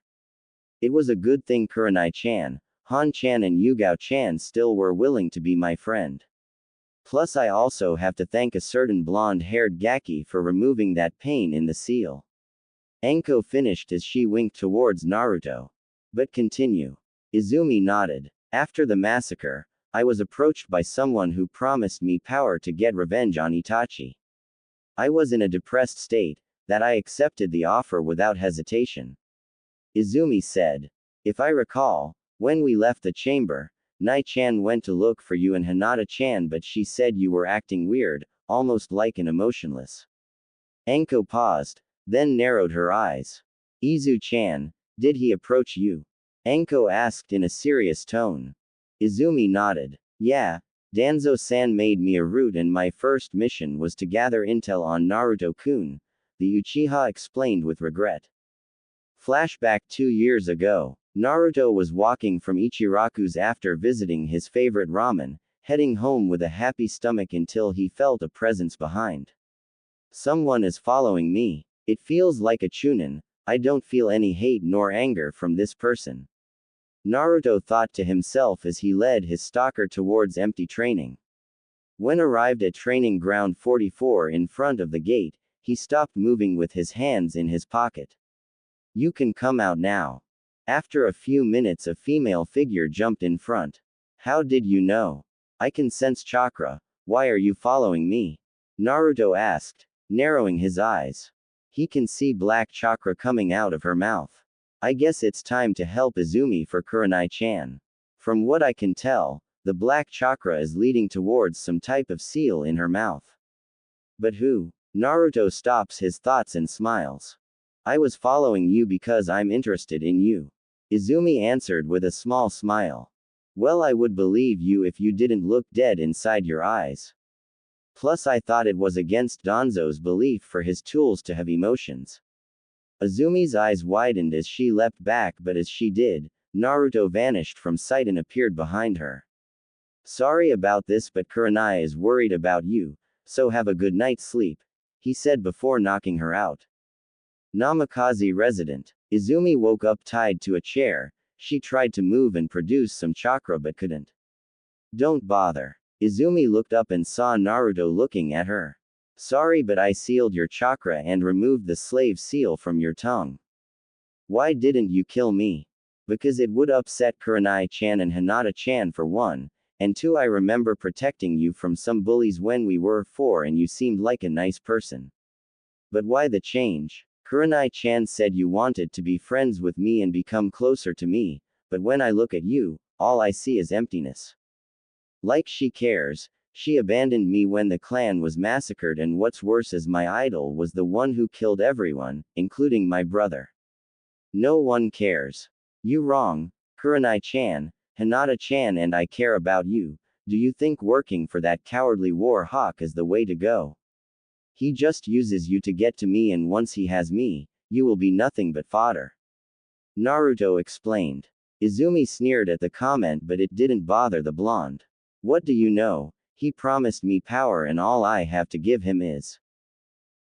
It was a good thing Kurenai-chan, Han-chan and Yugao-chan still were willing to be my friend. Plus I also have to thank a certain blonde-haired Gaki for removing that pain in the seal. Anko finished as she winked towards Naruto. But continue. Izumi nodded. After the massacre, I was approached by someone who promised me power to get revenge on Itachi. I was in a depressed state, that I accepted the offer without hesitation. Izumi said. If I recall, when we left the chamber, Nai-chan went to look for you and Hinata-chan, but she said you were acting weird, almost like an emotionless. Anko paused, then narrowed her eyes. Izu-chan, did he approach you? Anko asked in a serious tone. Izumi nodded. Yeah, Danzo-san made me a route and my first mission was to gather intel on Naruto-kun, the Uchiha explained with regret. Flashback 2 years ago. Naruto was walking from Ichiraku's after visiting his favorite ramen, heading home with a happy stomach until he felt a presence behind. Someone is following me. It feels like a chunin. I don't feel any hate nor anger from this person. Naruto thought to himself as he led his stalker towards empty training. When arrived at training ground 44 in front of the gate, he stopped moving with his hands in his pocket. You can come out now. After a few minutes, a female figure jumped in front. How did you know? I can sense chakra. Why are you following me? Naruto asked, narrowing his eyes. He can see black chakra coming out of her mouth. I guess it's time to help Izumi for Kurenai-chan. From what I can tell, the black chakra is leading towards some type of seal in her mouth. But who? Naruto stops his thoughts and smiles. I was following you because I'm interested in you. Izumi answered with a small smile. Well, I would believe you if you didn't look dead inside your eyes. Plus I thought it was against Danzo's belief for his tools to have emotions. Izumi's eyes widened as she leapt back, but as she did, Naruto vanished from sight and appeared behind her. Sorry about this, but Kurenai is worried about you, so have a good night's sleep, he said before knocking her out. Namikaze resident. Izumi woke up tied to a chair. She tried to move and produce some chakra but couldn't. Don't bother. Izumi looked up and saw Naruto looking at her. Sorry, but I sealed your chakra and removed the slave seal from your tongue. Why didn't you kill me? Because it would upset Kurenai-chan and Hinata-chan for one, and two, I remember protecting you from some bullies when we were 4 and you seemed like a nice person. But why the change? Kurenai-chan said you wanted to be friends with me and become closer to me, but when I look at you, all I see is emptiness. Like she cares, she abandoned me when the clan was massacred, and what's worse is my idol was the one who killed everyone, including my brother. No one cares. You wrong, Kurenai-chan, Hinata-chan and I care about you. Do you think working for that cowardly war hawk is the way to go? He just uses you to get to me, and once he has me, you will be nothing but fodder. Naruto explained. Izumi sneered at the comment, but it didn't bother the blonde. What do you know? He promised me power and all I have to give him is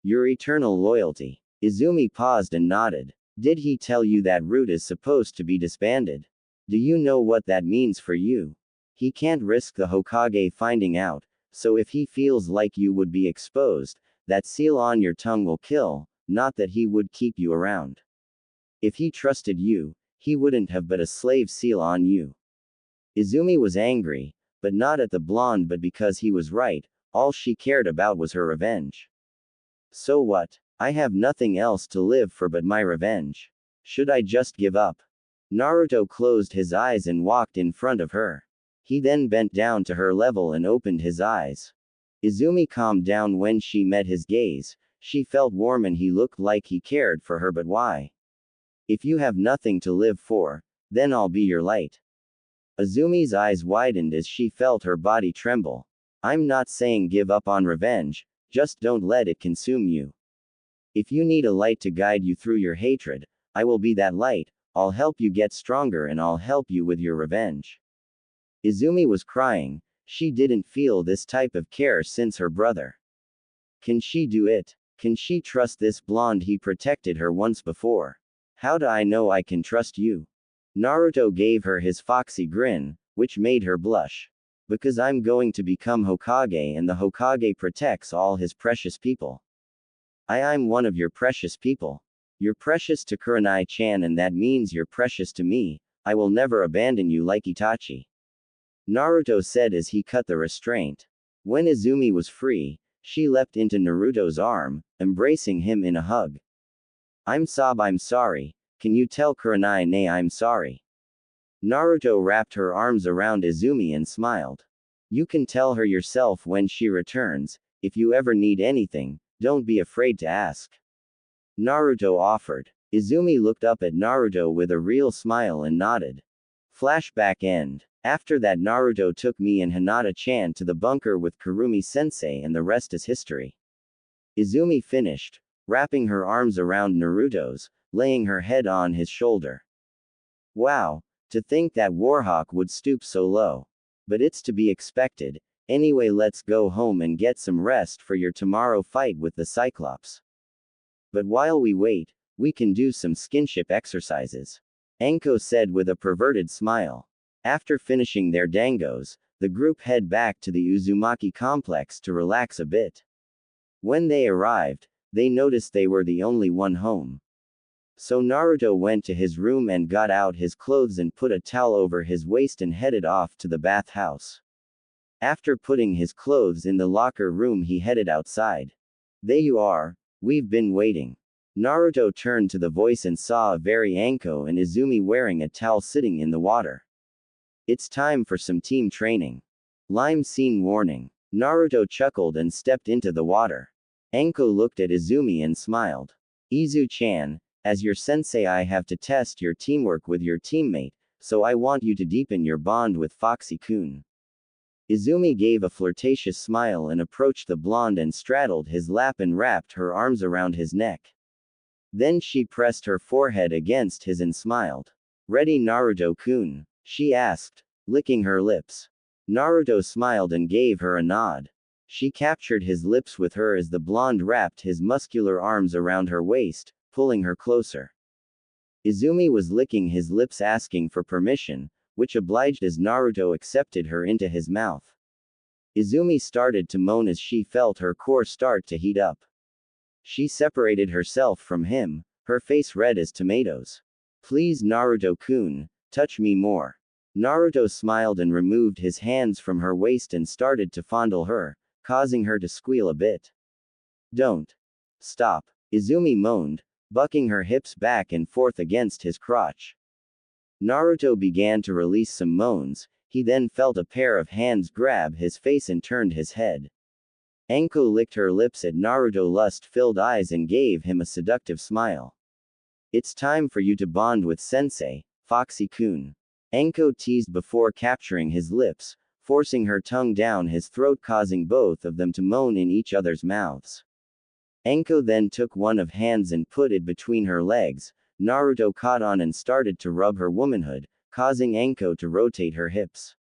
your eternal loyalty. Izumi paused and nodded. Did he tell you that route is supposed to be disbanded? Do you know what that means for you? He can't risk the Hokage finding out, so if he feels like you would be exposed, that seal on your tongue will kill, not that he would keep you around. If he trusted you, he wouldn't have put a slave seal on you. Izumi was angry, but not at the blonde, but because he was right. All she cared about was her revenge. So what? I have nothing else to live for but my revenge. Should I just give up? Naruto closed his eyes and walked in front of her. He then bent down to her level and opened his eyes. Izumi calmed down when she met his gaze. She felt warm and he looked like he cared for her, but why? If you have nothing to live for, then I'll be your light. Izumi's eyes widened as she felt her body tremble. I'm not saying give up on revenge, just don't let it consume you. If you need a light to guide you through your hatred, I will be that light. I'll help you get stronger and I'll help you with your revenge. Izumi was crying. She didn't feel this type of care since her brother. Can she do it? Can she trust this blonde? He protected her once before. How do I know I can trust you? Naruto gave her his foxy grin, which made her blush. Because I'm going to become Hokage and the Hokage protects all his precious people. I'm one of your precious people. You're precious to Kurenai-chan and that means you're precious to me. I will never abandon you like Itachi. Naruto said as he cut the restraint. When Izumi was free, she leapt into Naruto's arm, embracing him in a hug. I'm sorry. Can you tell Kurenai I'm sorry? Naruto wrapped her arms around Izumi and smiled. You can tell her yourself when she returns. If you ever need anything, don't be afraid to ask. Naruto offered. Izumi looked up at Naruto with a real smile and nodded. Flashback end. After that Naruto took me and Hinata-chan to the bunker with Kurumi-sensei and the rest is history. Izumi finished, wrapping her arms around Naruto's, laying her head on his shoulder. Wow, to think that Warhawk would stoop so low. But it's to be expected. Anyway, let's go home and get some rest for your tomorrow fight with the Cyclops. But while we wait, we can do some skinship exercises. Anko said with a perverted smile. After finishing their dangos, the group head back to the Uzumaki complex to relax a bit. When they arrived, they noticed they were the only one home. So Naruto went to his room and got out his clothes and put a towel over his waist and headed off to the bathhouse. After putting his clothes in the locker room, he headed outside. There you are, we've been waiting. Naruto turned to the voice and saw a very Anko and Izumi wearing a towel sitting in the water. It's time for some team training. Lime scene warning. Naruto chuckled and stepped into the water. Anko looked at Izumi and smiled. Izu-chan, as your sensei, I have to test your teamwork with your teammate, so I want you to deepen your bond with Foxy-kun. Izumi gave a flirtatious smile and approached the blonde and straddled his lap and wrapped her arms around his neck. Then she pressed her forehead against his and smiled. Ready, Naruto-kun? She asked, licking her lips. Naruto smiled and gave her a nod. She captured his lips with her as the blonde wrapped his muscular arms around her waist, pulling her closer. Izumi was licking his lips asking for permission, which obliged as Naruto accepted her into his mouth. Izumi started to moan as she felt her core start to heat up. She separated herself from him, her face red as tomatoes. Please, Naruto-kun, touch me more. Naruto smiled and removed his hands from her waist and started to fondle her, causing her to squeal a bit. Don't. Stop. Izumi moaned, bucking her hips back and forth against his crotch. Naruto began to release some moans. He then felt a pair of hands grab his face and turned his head. Anko licked her lips at Naruto's lust-filled eyes and gave him a seductive smile. It's time for you to bond with Sensei, Foxy-kun. Anko teased before capturing his lips, forcing her tongue down his throat, causing both of them to moan in each other's mouths. Anko then took one of hands and put it between her legs. Naruto caught on and started to rub her womanhood, causing Anko to rotate her hips.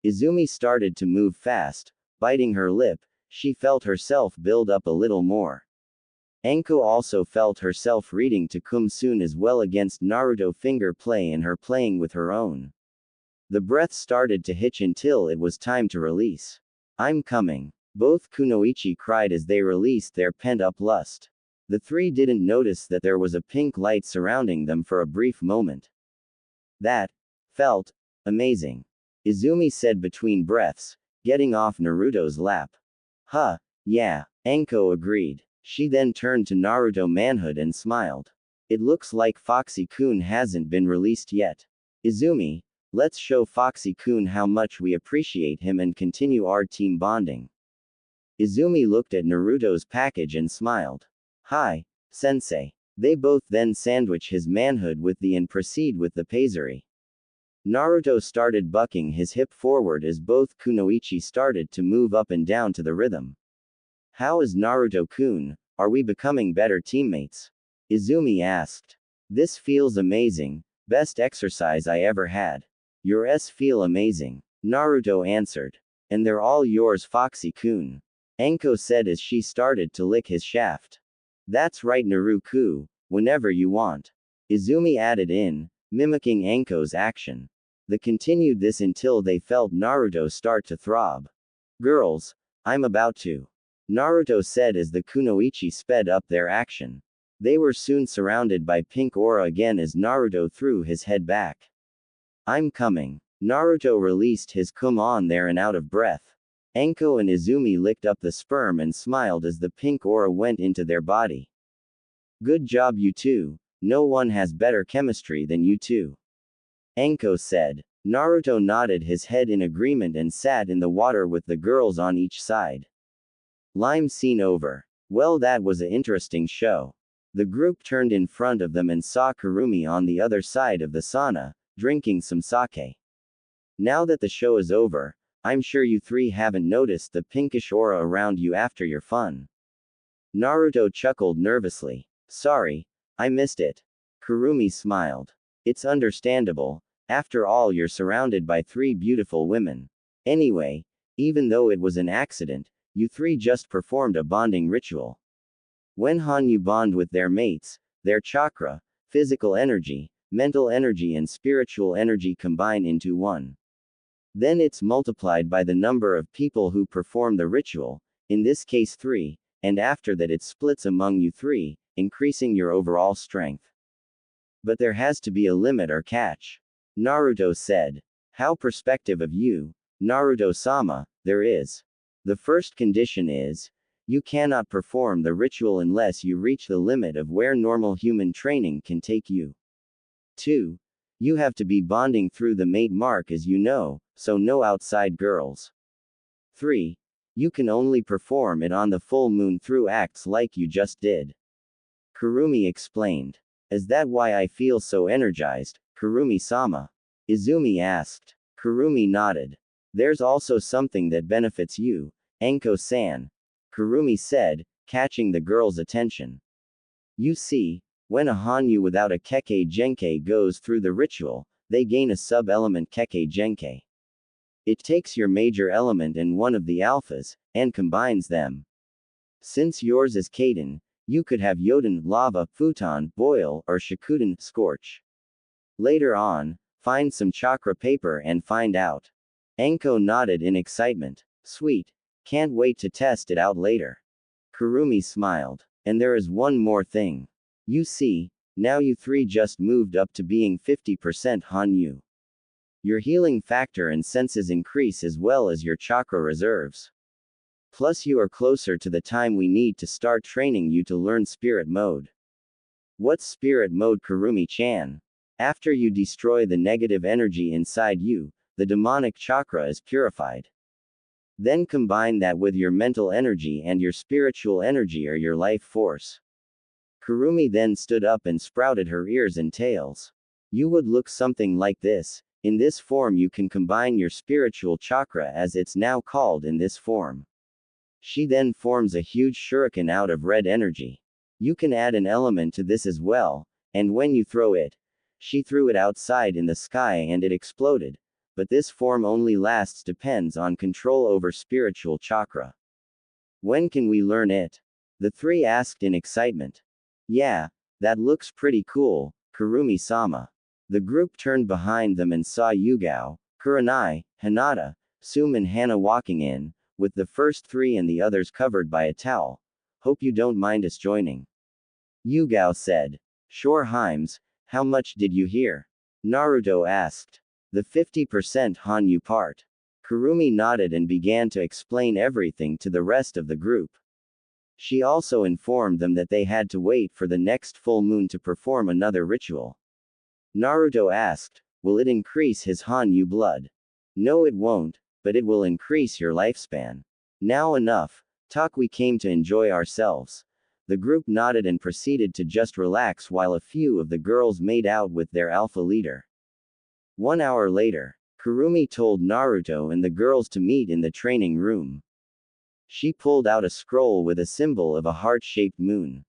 Izumi started to move fast, biting her lip. She felt herself build up a little more. Anko also felt herself reading to come soon as well against Naruto finger play and her playing with her own. The breath started to hitch until it was time to release. I'm coming. Both kunoichi cried as they released their pent-up lust. The three didn't notice that there was a pink light surrounding them for a brief moment. That felt amazing. Izumi said between breaths, getting off Naruto's lap. Huh, yeah, Anko agreed. She then turned to Naruto manhood and smiled. It looks like Foxy-kun hasn't been released yet. Izumi, let's show Foxy-kun how much we appreciate him and continue our team bonding. Izumi looked at Naruto's package and smiled. Hi, sensei. They both then sandwich his manhood with the and proceed with the paisery. Naruto started bucking his hip forward as both kunoichi started to move up and down to the rhythm. How is Naruto-kun? Are we becoming better teammates? Izumi asked. This feels amazing. Best exercise I ever had. Yours feel amazing. Naruto answered. And they're all yours, Foxy-kun. Anko said as she started to lick his shaft. That's right, Naruto, whenever you want. Izumi added in, mimicking Anko's action. They continued this until they felt Naruto start to throb. Girls, I'm about to. Naruto said as the kunoichi sped up their action. They were soon surrounded by pink aura again as Naruto threw his head back. I'm coming. Naruto released his come on there and out of breath. Anko and Izumi licked up the sperm and smiled as the pink aura went into their body. Good job, you two. No one has better chemistry than you two. Anko said. Naruto nodded his head in agreement and sat in the water with the girls on each side. Lime scene over. Well, that was a interesting show. The group turned in front of them and saw Kurumi on the other side of the sauna, drinking some sake. Now that the show is over, I'm sure you three haven't noticed the pinkish aura around you after your fun. Naruto chuckled nervously. Sorry, I missed it. Kurumi smiled. It's understandable, after all you're surrounded by three beautiful women. Anyway, even though it was an accident, you three just performed a bonding ritual. When Hanyu bond with their mates, their chakra, physical energy, mental energy and spiritual energy combine into one. Then it's multiplied by the number of people who perform the ritual, in this case 3, and after that it splits among you 3, increasing your overall strength. But there has to be a limit or catch. Naruto said. How perspective of you, Naruto-sama, there is. The first condition is, you cannot perform the ritual unless you reach the limit of where normal human training can take you. 2. You have to be bonding through the mate mark as you know, so no outside girls. 3. You can only perform it on the full moon through acts like you just did. Kurumi explained. Is that why I feel so energized, Kurumi-sama? Izumi asked. Kurumi nodded. There's also something that benefits you, Anko-san. Kurumi said, catching the girl's attention. You see, when a Hanyu without a Kekkei Genkai goes through the ritual, they gain a sub-element Kekkei Genkai. It takes your major element and one of the alphas, and combines them. Since yours is Kaden, you could have Yoden, lava, futon, boil, or shikuden, scorch. Later on, find some chakra paper and find out. Anko nodded in excitement. Sweet. Can't wait to test it out later. Kurumi smiled. And there is one more thing. You see, now you three just moved up to being 50% Hanyu. Your healing factor and senses increase as well as your chakra reserves. Plus you are closer to the time we need to start training you to learn spirit mode. What's spirit mode, Kurumi-chan? After you destroy the negative energy inside you, the demonic chakra is purified. Then combine that with your mental energy and your spiritual energy or your life force. Kurumi then stood up and sprouted her ears and tails. You would look something like this. In this form you can combine your spiritual chakra as it's now called in this form. She then forms a huge shuriken out of red energy. You can add an element to this as well, and when you throw it, she threw it outside in the sky and it exploded. But this form only lasts depends on control over spiritual chakra. When can we learn it? The three asked in excitement. Yeah, that looks pretty cool, Kurumi-sama. The group turned behind them and saw Yugao, Kurenai, Hinata, Sum and Hana walking in, with the first three and the others covered by a towel. Hope you don't mind us joining. Yugao said. Sure, Himes, how much did you hear? Naruto asked. The 50% Hanyu part. Kurumi nodded and began to explain everything to the rest of the group. She also informed them that they had to wait for the next full moon to perform another ritual. Naruto asked, will it increase his Hanyu blood? No, it won't, but it will increase your lifespan. Now enough talk, we came to enjoy ourselves. The group nodded and proceeded to just relax while a few of the girls made out with their alpha leader. 1 hour later, Kurumi told Naruto and the girls to meet in the training room. She pulled out a scroll with a symbol of a heart-shaped moon.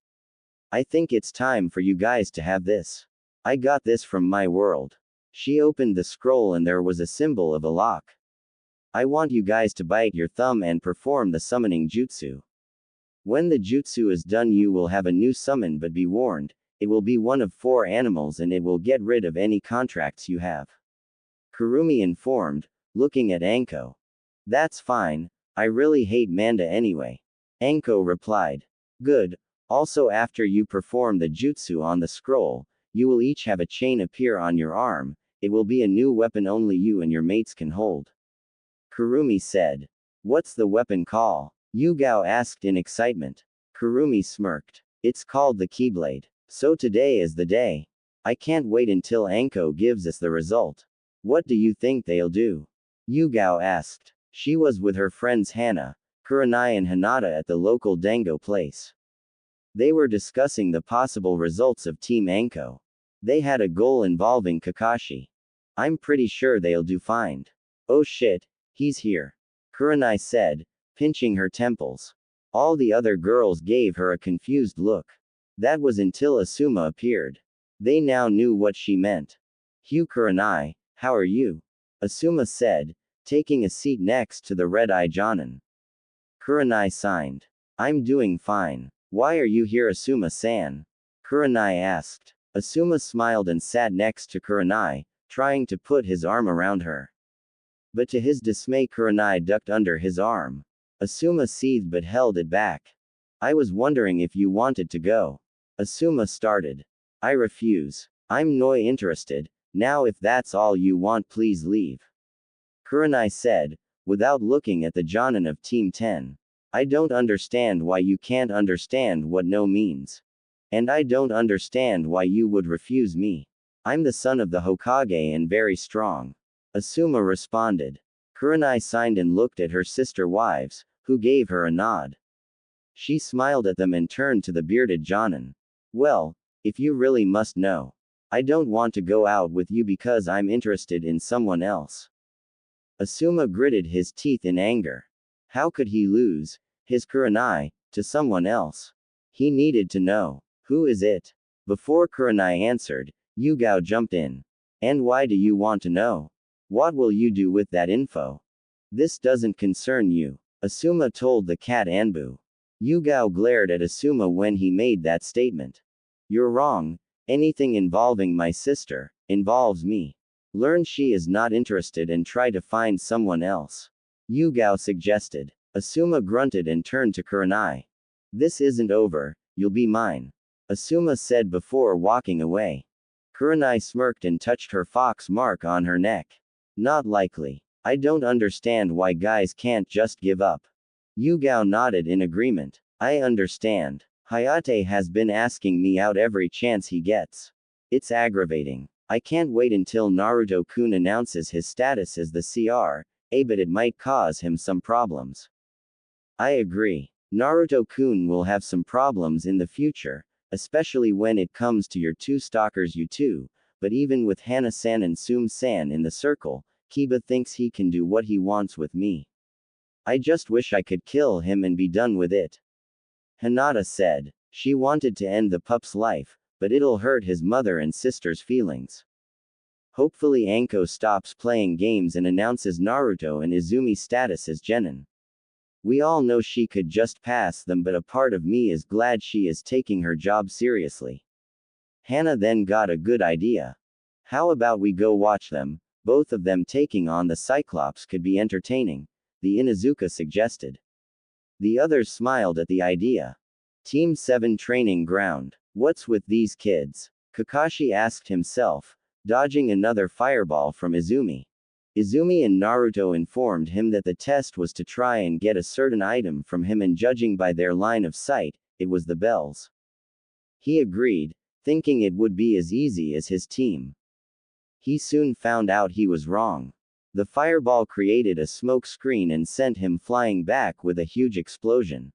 I think it's time for you guys to have this. I got this from my world. She opened the scroll and there was a symbol of a lock. I want you guys to bite your thumb and perform the summoning jutsu. When the jutsu is done, you will have a new summon, but be warned, it will be one of 4 animals and it will get rid of any contracts you have. Kurumi informed, looking at Anko. That's fine, I really hate Manda anyway. Anko replied. Good, also after you perform the jutsu on the scroll, you will each have a chain appear on your arm, it will be a new weapon only you and your mates can hold. Kurumi said. What's the weapon call? Yugao asked in excitement. Kurumi smirked. It's called the Keyblade. So today is the day. I can't wait until Anko gives us the result. What do you think they'll do? Yugao asked. She was with her friends Hana, Kurenai and Hinata at the local dango place. They were discussing the possible results of Team Anko. They had a goal involving Kakashi. I'm pretty sure they'll do fine. Oh shit, he's here. Kurenai said, pinching her temples. All the other girls gave her a confused look. That was until Asuma appeared. They now knew what she meant. Hugh Kurenai, how are you? Asuma said, taking a seat next to the red-eye Jonin. Kurenai signed. I'm doing fine. Why are you here, Asuma-san? Kurenai asked. Asuma smiled and sat next to Kurenai, trying to put his arm around her. But to his dismay, Kurenai ducked under his arm. Asuma seethed but held it back. I was wondering if you wanted to go. Asuma started. I refuse. I'm not interested. Now if that's all you want, please leave. Kurenai said, without looking at the Jonin of Team 10. I don't understand why you can't understand what no means. And I don't understand why you would refuse me. I'm the son of the Hokage and very strong. Asuma responded. Kurenai signed and looked at her sister wives, who gave her a nod. She smiled at them and turned to the bearded Jonin. Well, if you really must know. I don't want to go out with you because I'm interested in someone else. Asuma gritted his teeth in anger. How could he lose his Kurenai to someone else? He needed to know. Who is it? Before Kurenai answered, Yugao jumped in. And why do you want to know? What will you do with that info? This doesn't concern you. Asuma told the cat Anbu. Yugao glared at Asuma when he made that statement. You're wrong. Anything involving my sister involves me. Learn she is not interested and try to find someone else. Yugao suggested. Asuma grunted and turned to Kurenai. This isn't over, you'll be mine. Asuma said before walking away. Kurenai smirked and touched her fox mark on her neck. Not likely. I don't understand why guys can't just give up. Yugao nodded in agreement. I understand. Hayate has been asking me out every chance he gets. It's aggravating. I can't wait until Naruto-kun announces his status as the CR, but it might cause him some problems. I agree. Naruto-kun will have some problems in the future, especially when it comes to your 2 stalkers U2, but even with Hana-san and Sum-san in the circle, Kiba thinks he can do what he wants with me. I just wish I could kill him and be done with it. Hinata said. She wanted to end the pup's life, but it'll hurt his mother and sister's feelings. Hopefully Anko stops playing games and announces Naruto and Izumi's status as genin. We all know she could just pass them, but a part of me is glad she is taking her job seriously. Hana then got a good idea. How about we go watch them? Both of them taking on the Cyclops could be entertaining, the Inuzuka suggested. The others smiled at the idea. Team 7 training ground. What's with these kids? Kakashi asked himself, dodging another fireball from Izumi. Izumi and Naruto informed him that the test was to try and get a certain item from him, and judging by their line of sight, it was the bells. He agreed, thinking it would be as easy as his team. He soon found out he was wrong. The fireball created a smoke screen and sent him flying back with a huge explosion.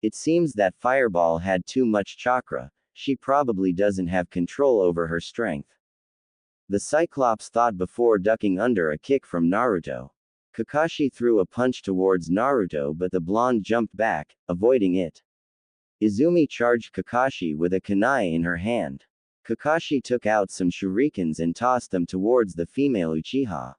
It seems that fireball had too much chakra, she probably doesn't have control over her strength. The Cyclops thought before ducking under a kick from Naruto. Kakashi threw a punch towards Naruto, but the blonde jumped back, avoiding it. Izumi charged Kakashi with a kunai in her hand. Kakashi took out some shurikens and tossed them towards the female Uchiha.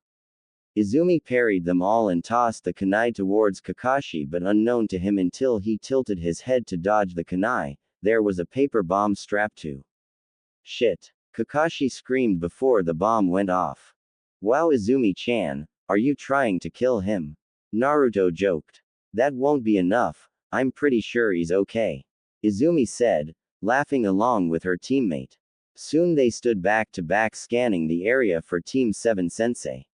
Izumi parried them all and tossed the kunai towards Kakashi, but unknown to him until he tilted his head to dodge the kunai, there was a paper bomb strapped to. Shit. Kakashi screamed before the bomb went off. Wow, Izumi-chan, are you trying to kill him? Naruto joked. That won't be enough, I'm pretty sure he's okay. Izumi said, laughing along with her teammate. Soon they stood back to back scanning the area for Team 7 Sensei.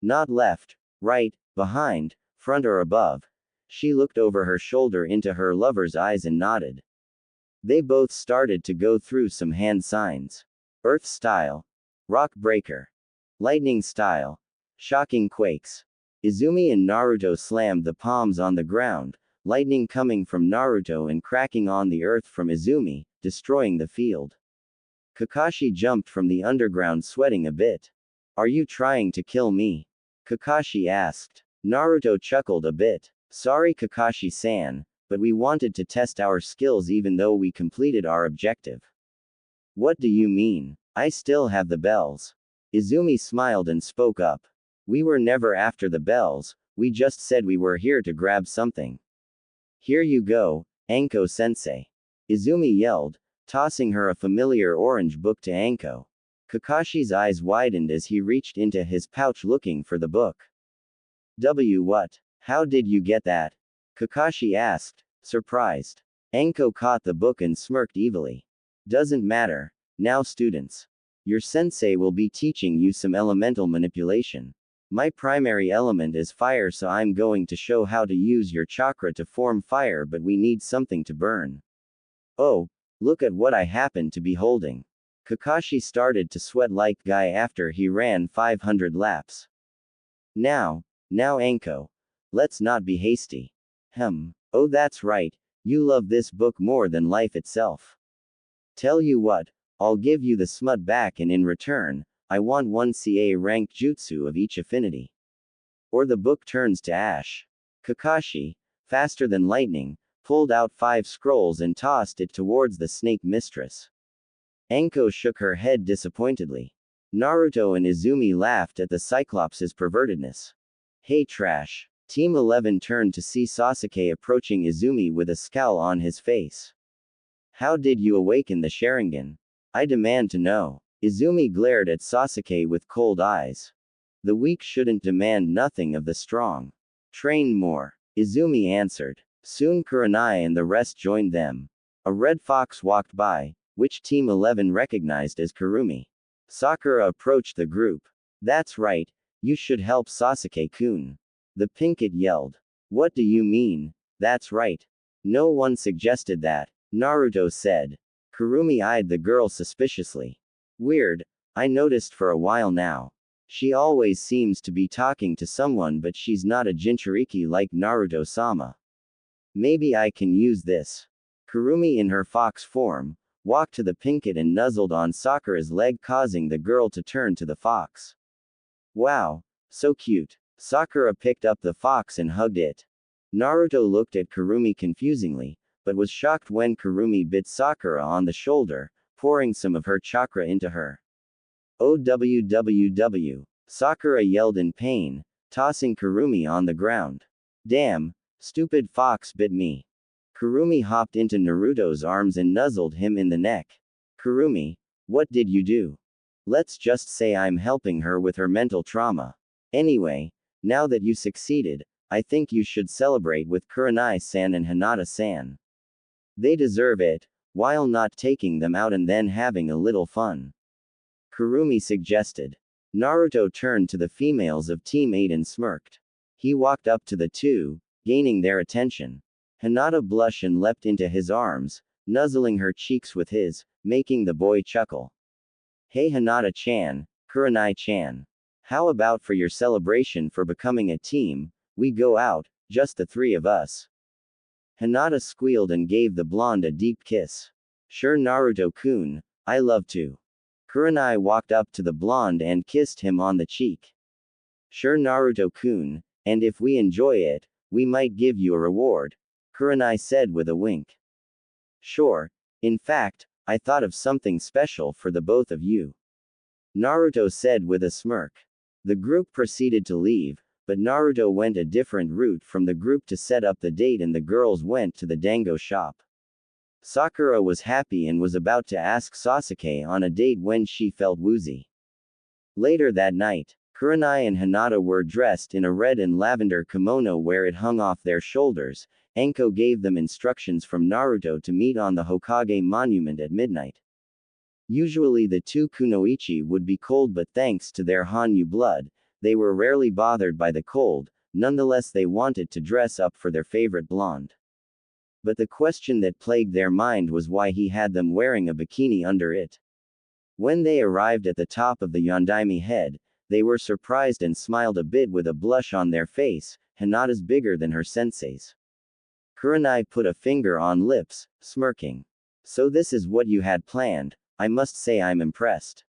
Not left, right, behind, front or above. She looked over her shoulder into her lover's eyes and nodded. They both started to go through some hand signs. Earth style. Rock breaker. Lightning style. Shocking quakes. Izumi and Naruto slammed the palms on the ground, lightning coming from Naruto and cracking on the earth from Izumi, destroying the field. Kakashi jumped from the underground sweating a bit. Are you trying to kill me? Kakashi asked. Naruto chuckled a bit. Sorry Kakashi-san, but we wanted to test our skills even though we completed our objective. What do you mean? I still have the bells. Izumi smiled and spoke up. We were never after the bells, we just said we were here to grab something. Here you go, Anko-sensei. Izumi yelled, tossing her a familiar orange book to Anko. Kakashi's eyes widened as he reached into his pouch looking for the book. What? How did you get that? Kakashi asked, surprised. Anko caught the book and smirked evilly. Doesn't matter. Now students. Your sensei will be teaching you some elemental manipulation. My primary element is fire, so I'm going to show how to use your chakra to form fire, but we need something to burn. Oh, look at what I happen to be holding. Kakashi started to sweat like guy after he ran 500 laps. Now Anko. Let's not be hasty. Oh that's right, you love this book more than life itself. Tell you what, I'll give you the smut back and in return, I want 1 CA ranked jutsu of each affinity. Or the book turns to ash. Kakashi, faster than lightning, pulled out 5 scrolls and tossed it towards the snake mistress. Anko shook her head disappointedly. Naruto and Izumi laughed at the Cyclops' pervertedness. Hey trash. Team 11 turned to see Sasuke approaching Izumi with a scowl on his face. How did you awaken the Sharingan? I demand to know. Izumi glared at Sasuke with cold eyes. The weak shouldn't demand nothing of the strong. Train more. Izumi answered. Soon Kurenai and the rest joined them. A red fox walked by, which Team 11 recognized as Kurumi. Sakura approached the group. That's right, you should help Sasuke-kun. The Pinkett yelled. What do you mean? That's right. No one suggested that, Naruto said. Kurumi eyed the girl suspiciously. Weird, I noticed for a while now. She always seems to be talking to someone, but she's not a Jinchuriki like Naruto-sama. Maybe I can use this. Kurumi in her fox form, walked to the Pinkett and nuzzled on Sakura's leg, causing the girl to turn to the fox. Wow, so cute. Sakura picked up the fox and hugged it. Naruto looked at Kurumi confusingly, but was shocked when Kurumi bit Sakura on the shoulder, pouring some of her chakra into her. OWWW. Sakura yelled in pain, tossing Kurumi on the ground. Damn, stupid fox bit me. Kurumi hopped into Naruto's arms and nuzzled him in the neck. Kurumi, what did you do? Let's just say I'm helping her with her mental trauma. Anyway, now that you succeeded, I think you should celebrate with Kurenai-san and Hinata-san. They deserve it, while not taking them out and then having a little fun. Kurumi suggested. Naruto turned to the females of Team 8 and smirked. He walked up to the two, gaining their attention. Hinata blushed and leapt into his arms, nuzzling her cheeks with his, making the boy chuckle. Hey Hinata-chan, Kurenai-chan. How about for your celebration for becoming a team, we go out, just the 3 of us? Hinata squealed and gave the blonde a deep kiss. Sure Naruto-kun, I love to. Kurenai walked up to the blonde and kissed him on the cheek. Sure Naruto-kun, and if we enjoy it, we might give you a reward, Kurenai said with a wink. Sure, in fact, I thought of something special for the both of you. Naruto said with a smirk. The group proceeded to leave, but Naruto went a different route from the group to set up the date and the girls went to the dango shop. Sakura was happy and was about to ask Sasuke on a date when she felt woozy. Later that night, Kurenai and Hinata were dressed in a red and lavender kimono where it hung off their shoulders. Anko gave them instructions from Naruto to meet on the Hokage monument at midnight. Usually the two kunoichi would be cold, but thanks to their Hanyu blood, they were rarely bothered by the cold. Nonetheless, they wanted to dress up for their favorite blonde. But the question that plagued their mind was why he had them wearing a bikini under it. When they arrived at the top of the Yondaime head, they were surprised and smiled a bit with a blush on their face. Hinata's bigger than her sensei's. Kurenai put a finger on lips, smirking. So this is what you had planned. I must say I'm impressed.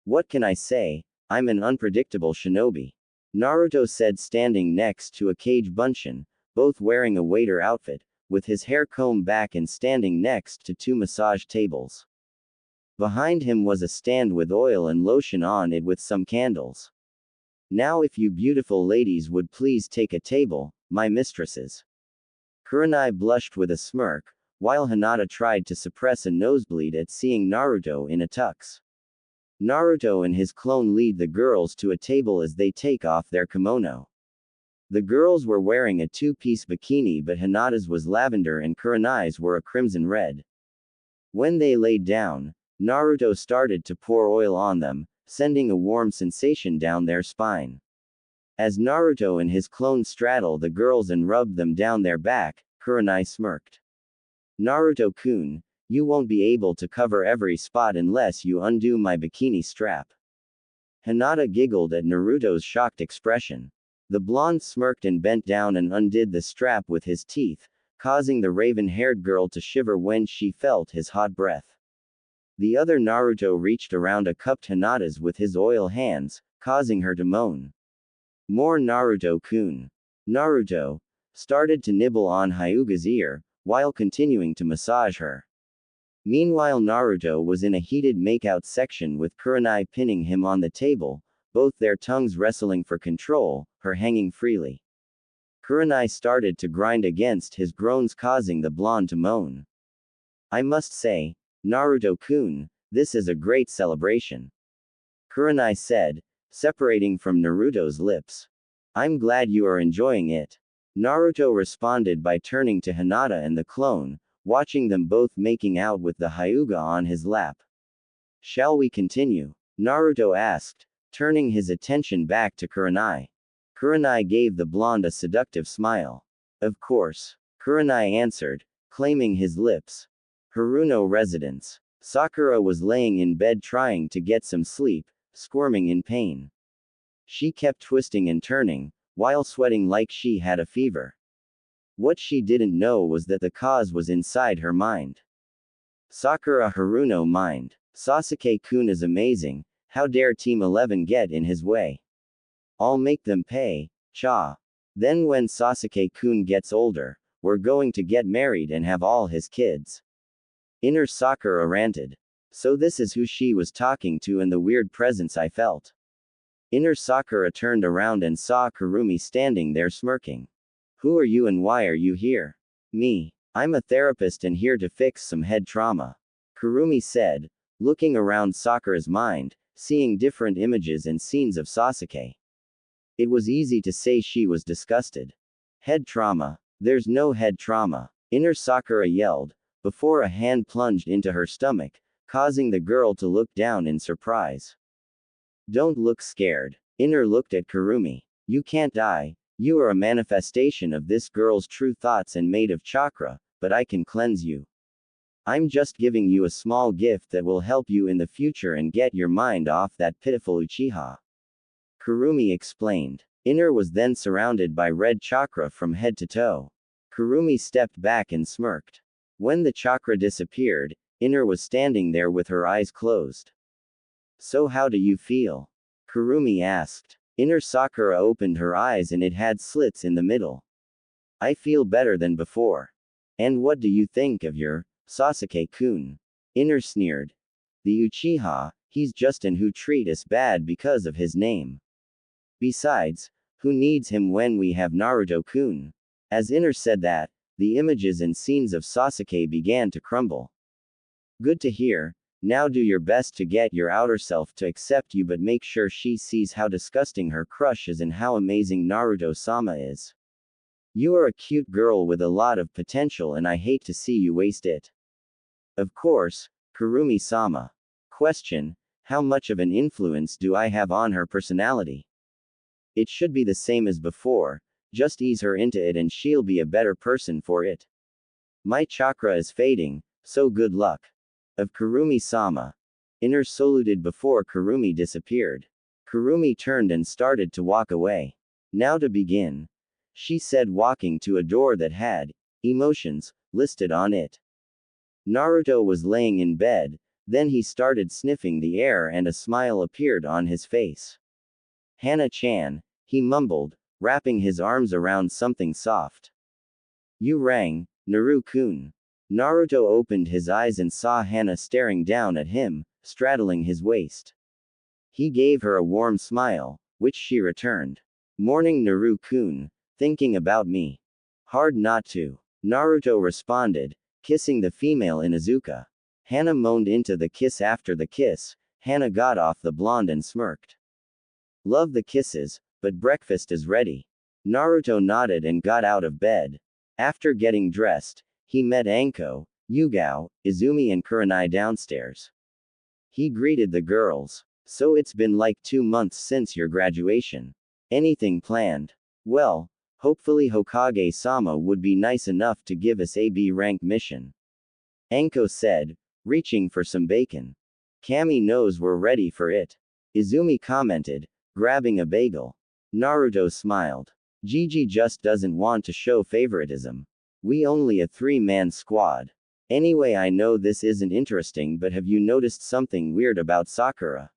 What can I say? I'm an unpredictable shinobi. Naruto said, standing next to a Kage Bunshin, both wearing a waiter outfit, with his hair combed back and standing next to two massage tables. Behind him was a stand with oil and lotion on it with some candles. Now if you beautiful ladies would please take a table, my mistresses. Kurenai blushed with a smirk, while Hinata tried to suppress a nosebleed at seeing Naruto in a tux. Naruto and his clone lead the girls to a table as they take off their kimono. The girls were wearing a two-piece bikini, but Hinata's was lavender and Kurenai's were a crimson red. When they laid down, Naruto started to pour oil on them, sending a warm sensation down their spine. As Naruto and his clone straddle the girls and rubbed them down their back, Kurenai smirked. Naruto-kun, you won't be able to cover every spot unless you undo my bikini strap. Hinata giggled at Naruto's shocked expression. The blonde smirked and bent down and undid the strap with his teeth, causing the raven-haired girl to shiver when she felt his hot breath. The other Naruto reached around a cupped Hinata's with his oil hands, causing her to moan. More Naruto-kun. Naruto started to nibble on Hyuga's ear, while continuing to massage her. Meanwhile, Naruto was in a heated makeout section with Kurenai pinning him on the table, both their tongues wrestling for control, her hanging freely. Kurenai started to grind against his groans, causing the blonde to moan. I must say, Naruto-kun, this is a great celebration. Kurenai said, separating from Naruto's lips. I'm glad you are enjoying it. Naruto responded by turning to Hinata and the clone, watching them both making out with the Hyuga on his lap. Shall we continue? Naruto asked, turning his attention back to Kurenai. Kurenai gave the blonde a seductive smile. Of course. Kurenai answered, claiming his lips. Haruno residence. Sakura was laying in bed trying to get some sleep, squirming in pain. She kept twisting and turning, while sweating like she had a fever. What she didn't know was that the cause was inside her mind. Sakura Haruno mind. Sasuke-kun is amazing, how dare Team 11 get in his way? I'll make them pay, cha. Then when Sasuke-kun gets older, we're going to get married and have all his kids. Inner Sakura ranted. So this is who she was talking to and the weird presence I felt. Inner Sakura turned around and saw Kurumi standing there smirking. Who are you and why are you here? Me. I'm a therapist and here to fix some head trauma. Kurumi said, looking around Sakura's mind, seeing different images and scenes of Sasuke. It was easy to say she was disgusted. Head trauma. There's no head trauma. Inner Sakura yelled, before a hand plunged into her stomach, causing the girl to look down in surprise. Don't look scared. Inner looked at Kurumi. You can't die. You are a manifestation of this girl's true thoughts and made of chakra, but I can cleanse you. I'm just giving you a small gift that will help you in the future and get your mind off that pitiful Uchiha. Kurumi explained. Inner was then surrounded by red chakra from head to toe. Kurumi stepped back and smirked. When the chakra disappeared, Inner was standing there with her eyes closed. So how do you feel? Kurumi asked. Inner Sakura opened her eyes and it had slits in the middle. I feel better than before. And what do you think of your Sasuke-kun? Inner sneered. The Uchiha, he's just an who treat us bad because of his name. Besides, who needs him when we have Naruto-kun? As Inner said that, the images and scenes of Sasuke began to crumble. Good to hear. Now do your best to get your outer self to accept you, but make sure she sees how disgusting her crush is and how amazing Naruto-sama is. You are a cute girl with a lot of potential and I hate to see you waste it. Of course, Kurumi-sama. Question: how much of an influence do I have on her personality? It should be the same as before, just ease her into it and she'll be a better person for it. My chakra is fading, so good luck. Of Kurumi-sama. Inner saluted before Kurumi disappeared. Kurumi turned and started to walk away. Now to begin, she said, walking to a door that had emotions listed on it. Naruto was laying in bed, then he started sniffing the air and a smile appeared on his face. Hana-chan, he mumbled, wrapping his arms around something soft. You rang, Naru-kun. Naruto opened his eyes and saw Hana staring down at him, straddling his waist. He gave her a warm smile, which she returned. Morning, Naru-kun. Thinking about me? Hard not to. Naruto responded, kissing the female Inuzuka. Hana moaned into the kiss. After the kiss, Hana got off the blonde and smirked. Love the kisses, but breakfast is ready. Naruto nodded and got out of bed. After getting dressed, he met Anko, Yugao, Izumi and Kurenai downstairs. He greeted the girls. So it's been like 2 months since your graduation. Anything planned? Well, hopefully Hokage-sama would be nice enough to give us a B-rank mission. Anko said, reaching for some bacon. Kami knows we're ready for it. Izumi commented, grabbing a bagel. Naruto smiled. Gigi just doesn't want to show favoritism. We only a 3-man squad. Anyway, I know this isn't interesting, but have you noticed something weird about Sakura?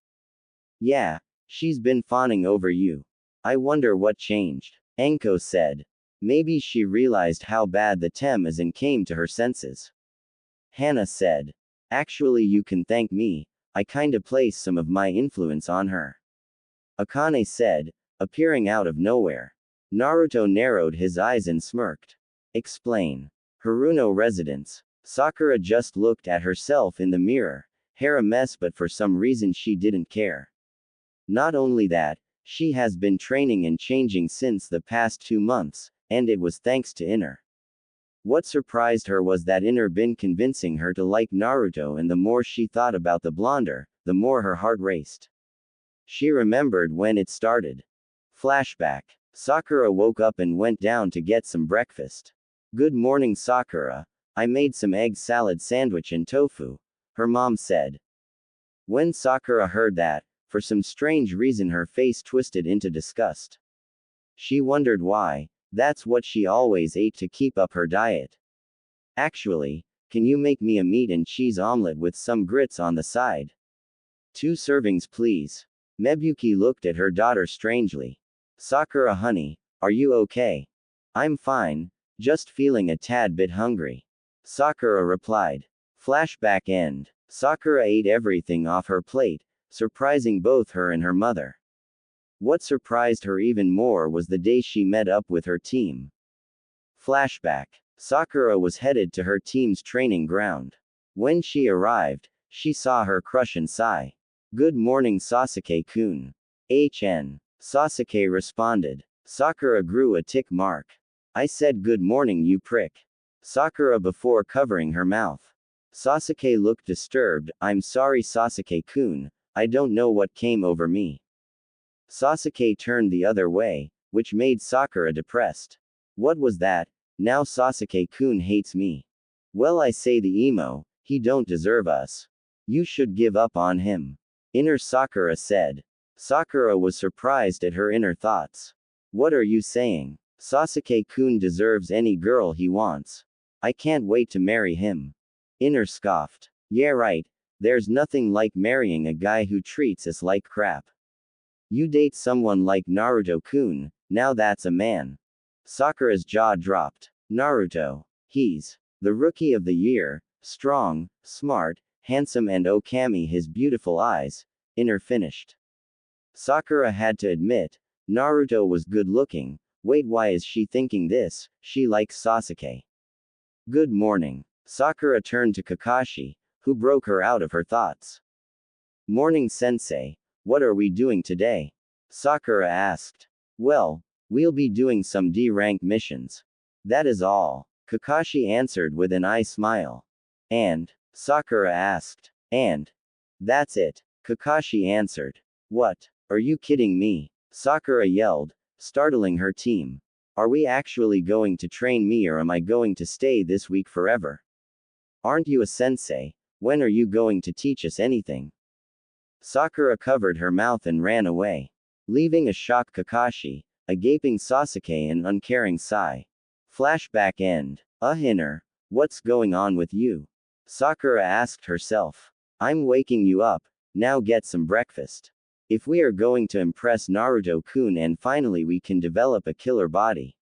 Yeah, she's been fawning over you. I wonder what changed. Anko said. Maybe she realized how bad the tem is and came to her senses. Hana said. Actually, you can thank me. I kinda placed some of my influence on her. Akane said, appearing out of nowhere. Naruto narrowed his eyes and smirked. Explain. Haruno residence. Sakura just looked at herself in the mirror. Hair a mess, but for some reason she didn't care. Not only that, she has been training and changing since the past 2 months, and it was thanks to Inner. What surprised her was that Inner been convincing her to like Naruto, and the more she thought about the blonder, the more her heart raced. She remembered when it started. Flashback. Sakura woke up and went down to get some breakfast. Good morning, Sakura. I made some egg salad sandwich and tofu, her mom said. When Sakura heard that, for some strange reason her face twisted into disgust. She wondered why. That's what she always ate to keep up her diet. Actually, can you make me a meat and cheese omelet with some grits on the side? 2 servings please. Mebuki looked at her daughter strangely. Sakura honey, are you okay? I'm fine, just feeling a tad bit hungry. Sakura replied. Flashback end. Sakura ate everything off her plate, surprising both her and her mother. What surprised her even more was the day she met up with her team. Flashback. Sakura was headed to her team's training ground. When she arrived, she saw her crush and sigh. Good morning, Sasuke-kun. HN. Sasuke responded. Sakura grew a tick mark. I said good morning, you prick. Sakura before covering her mouth. Sasuke looked disturbed. I'm sorry, Sasuke-kun. I don't know what came over me. Sasuke turned the other way, which made Sakura depressed. What was that? Now Sasuke-kun hates me. Well, I say the emo, he don't deserve us. You should give up on him. Inner Sakura said. Sakura was surprised at her inner thoughts. What are you saying? Sasuke-kun deserves any girl he wants. I can't wait to marry him. Inner scoffed. Yeah, right. There's nothing like marrying a guy who treats us like crap. You date someone like Naruto-kun, now that's a man. Sakura's jaw dropped. Naruto. He's the rookie of the year, strong, smart, handsome, and Okami his beautiful eyes. Inner finished. Sakura had to admit, Naruto was good looking. Wait, why is she thinking this? She likes Sasuke. Good morning. Sakura turned to Kakashi, who broke her out of her thoughts. Morning, sensei. What are we doing today? Sakura asked. Well, we'll be doing some D-rank missions. That is all. Kakashi answered with an eye smile. And? Sakura asked. And? That's it. Kakashi answered. What? Are you kidding me? Sakura yelled, startling her team. Are we actually going to train me, or am I going to stay this week forever? Aren't you a sensei? When are you going to teach us anything? Sakura covered her mouth and ran away, leaving a shocked Kakashi, a gaping Sasuke, and uncaring Sai. Flashback end. Hinner, what's going on with you? Sakura asked herself. I'm waking you up, now get some breakfast. If we are going to impress Naruto-kun and finally we can develop a killer body.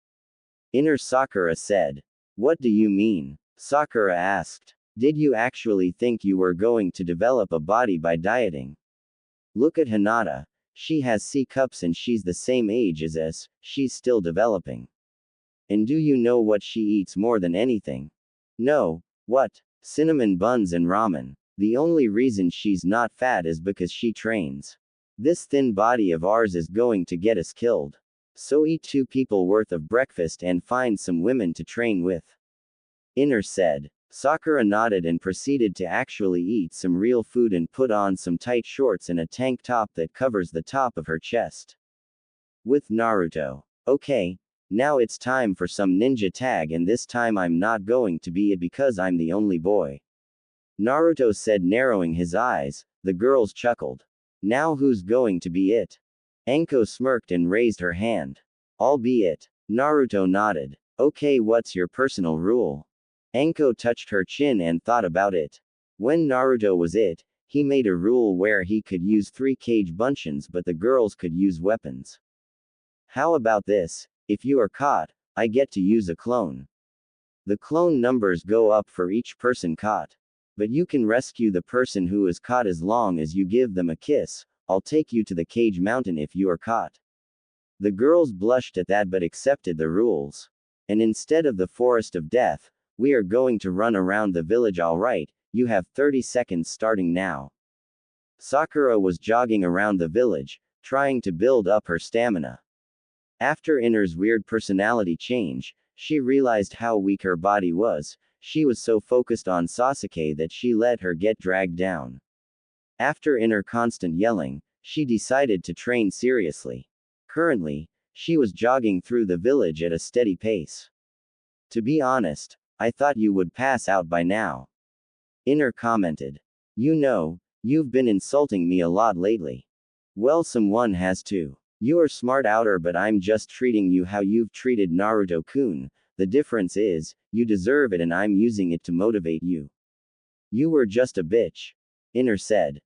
Inner Sakura said. What do you mean? Sakura asked. Did you actually think you were going to develop a body by dieting? Look at Hinata. She has C cups and she's the same age as us, she's still developing. And do you know what she eats more than anything? No. What? Cinnamon buns and ramen. The only reason she's not fat is because she trains. This thin body of ours is going to get us killed. So eat 2 people worth of breakfast and find some women to train with. Inner said. Sakura nodded and proceeded to actually eat some real food and put on some tight shorts and a tank top that covers the top of her chest. With Naruto. Okay, now it's time for some ninja tag, and this time I'm not going to be it because I'm the only boy. Naruto said, narrowing his eyes. The girls chuckled. Now who's going to be it? Anko smirked and raised her hand. I'll be it. Naruto nodded. Okay, what's your personal rule? Anko touched her chin and thought about it. When Naruto was it, he made a rule where he could use 3 cage bunchins but the girls could use weapons. How about this? If you are caught, I get to use a clone. The clone numbers go up for each person caught. But you can rescue the person who is caught as long as you give them a kiss. I'll take you to the cage mountain if you are caught. The girls blushed at that but accepted the rules. And instead of the forest of death, we are going to run around the village. Alright, you have 30 seconds starting now. Sakura was jogging around the village, trying to build up her stamina. After Inner's weird personality change, she realized how weak her body was. She was so focused on Sasuke that she let her get dragged down. After Inner constant yelling, she decided to train seriously. Currently, she was jogging through the village at a steady pace. To be honest, I thought you would pass out by now. Inner commented. You know, you've been insulting me a lot lately. Well, someone has to. You are smart outer, but I'm just treating you how you've treated Naruto-kun. The difference is, you deserve it and I'm using it to motivate you. You were just a bitch. Inner said.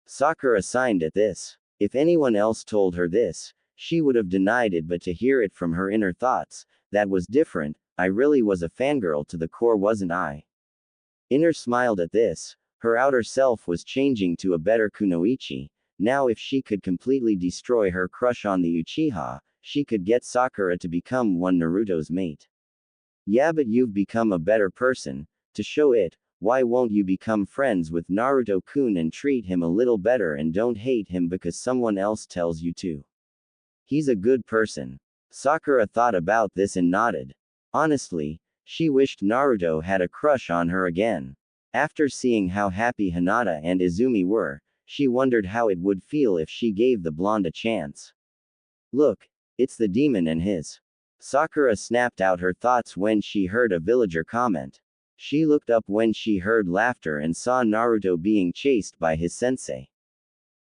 Sakura signed at this. If anyone else told her this, she would have denied it, but to hear it from her inner thoughts, that was different. I really was a fangirl to the core, wasn't I? Inner smiled at this. Her outer self was changing to a better kunoichi. Now if she could completely destroy her crush on the Uchiha, she could get Sakura to become one Naruto's mate. Yeah, but you've become a better person. To show it, why won't you become friends with Naruto-kun and treat him a little better and don't hate him because someone else tells you to? He's a good person. Sakura thought about this and nodded. Honestly, she wished Naruto had a crush on her again. After seeing how happy Hinata and Izumi were, she wondered how it would feel if she gave the blonde a chance. Look, it's the demon and his. Sakura snapped out her thoughts when she heard a villager comment. She looked up when she heard laughter and saw Naruto being chased by his sensei.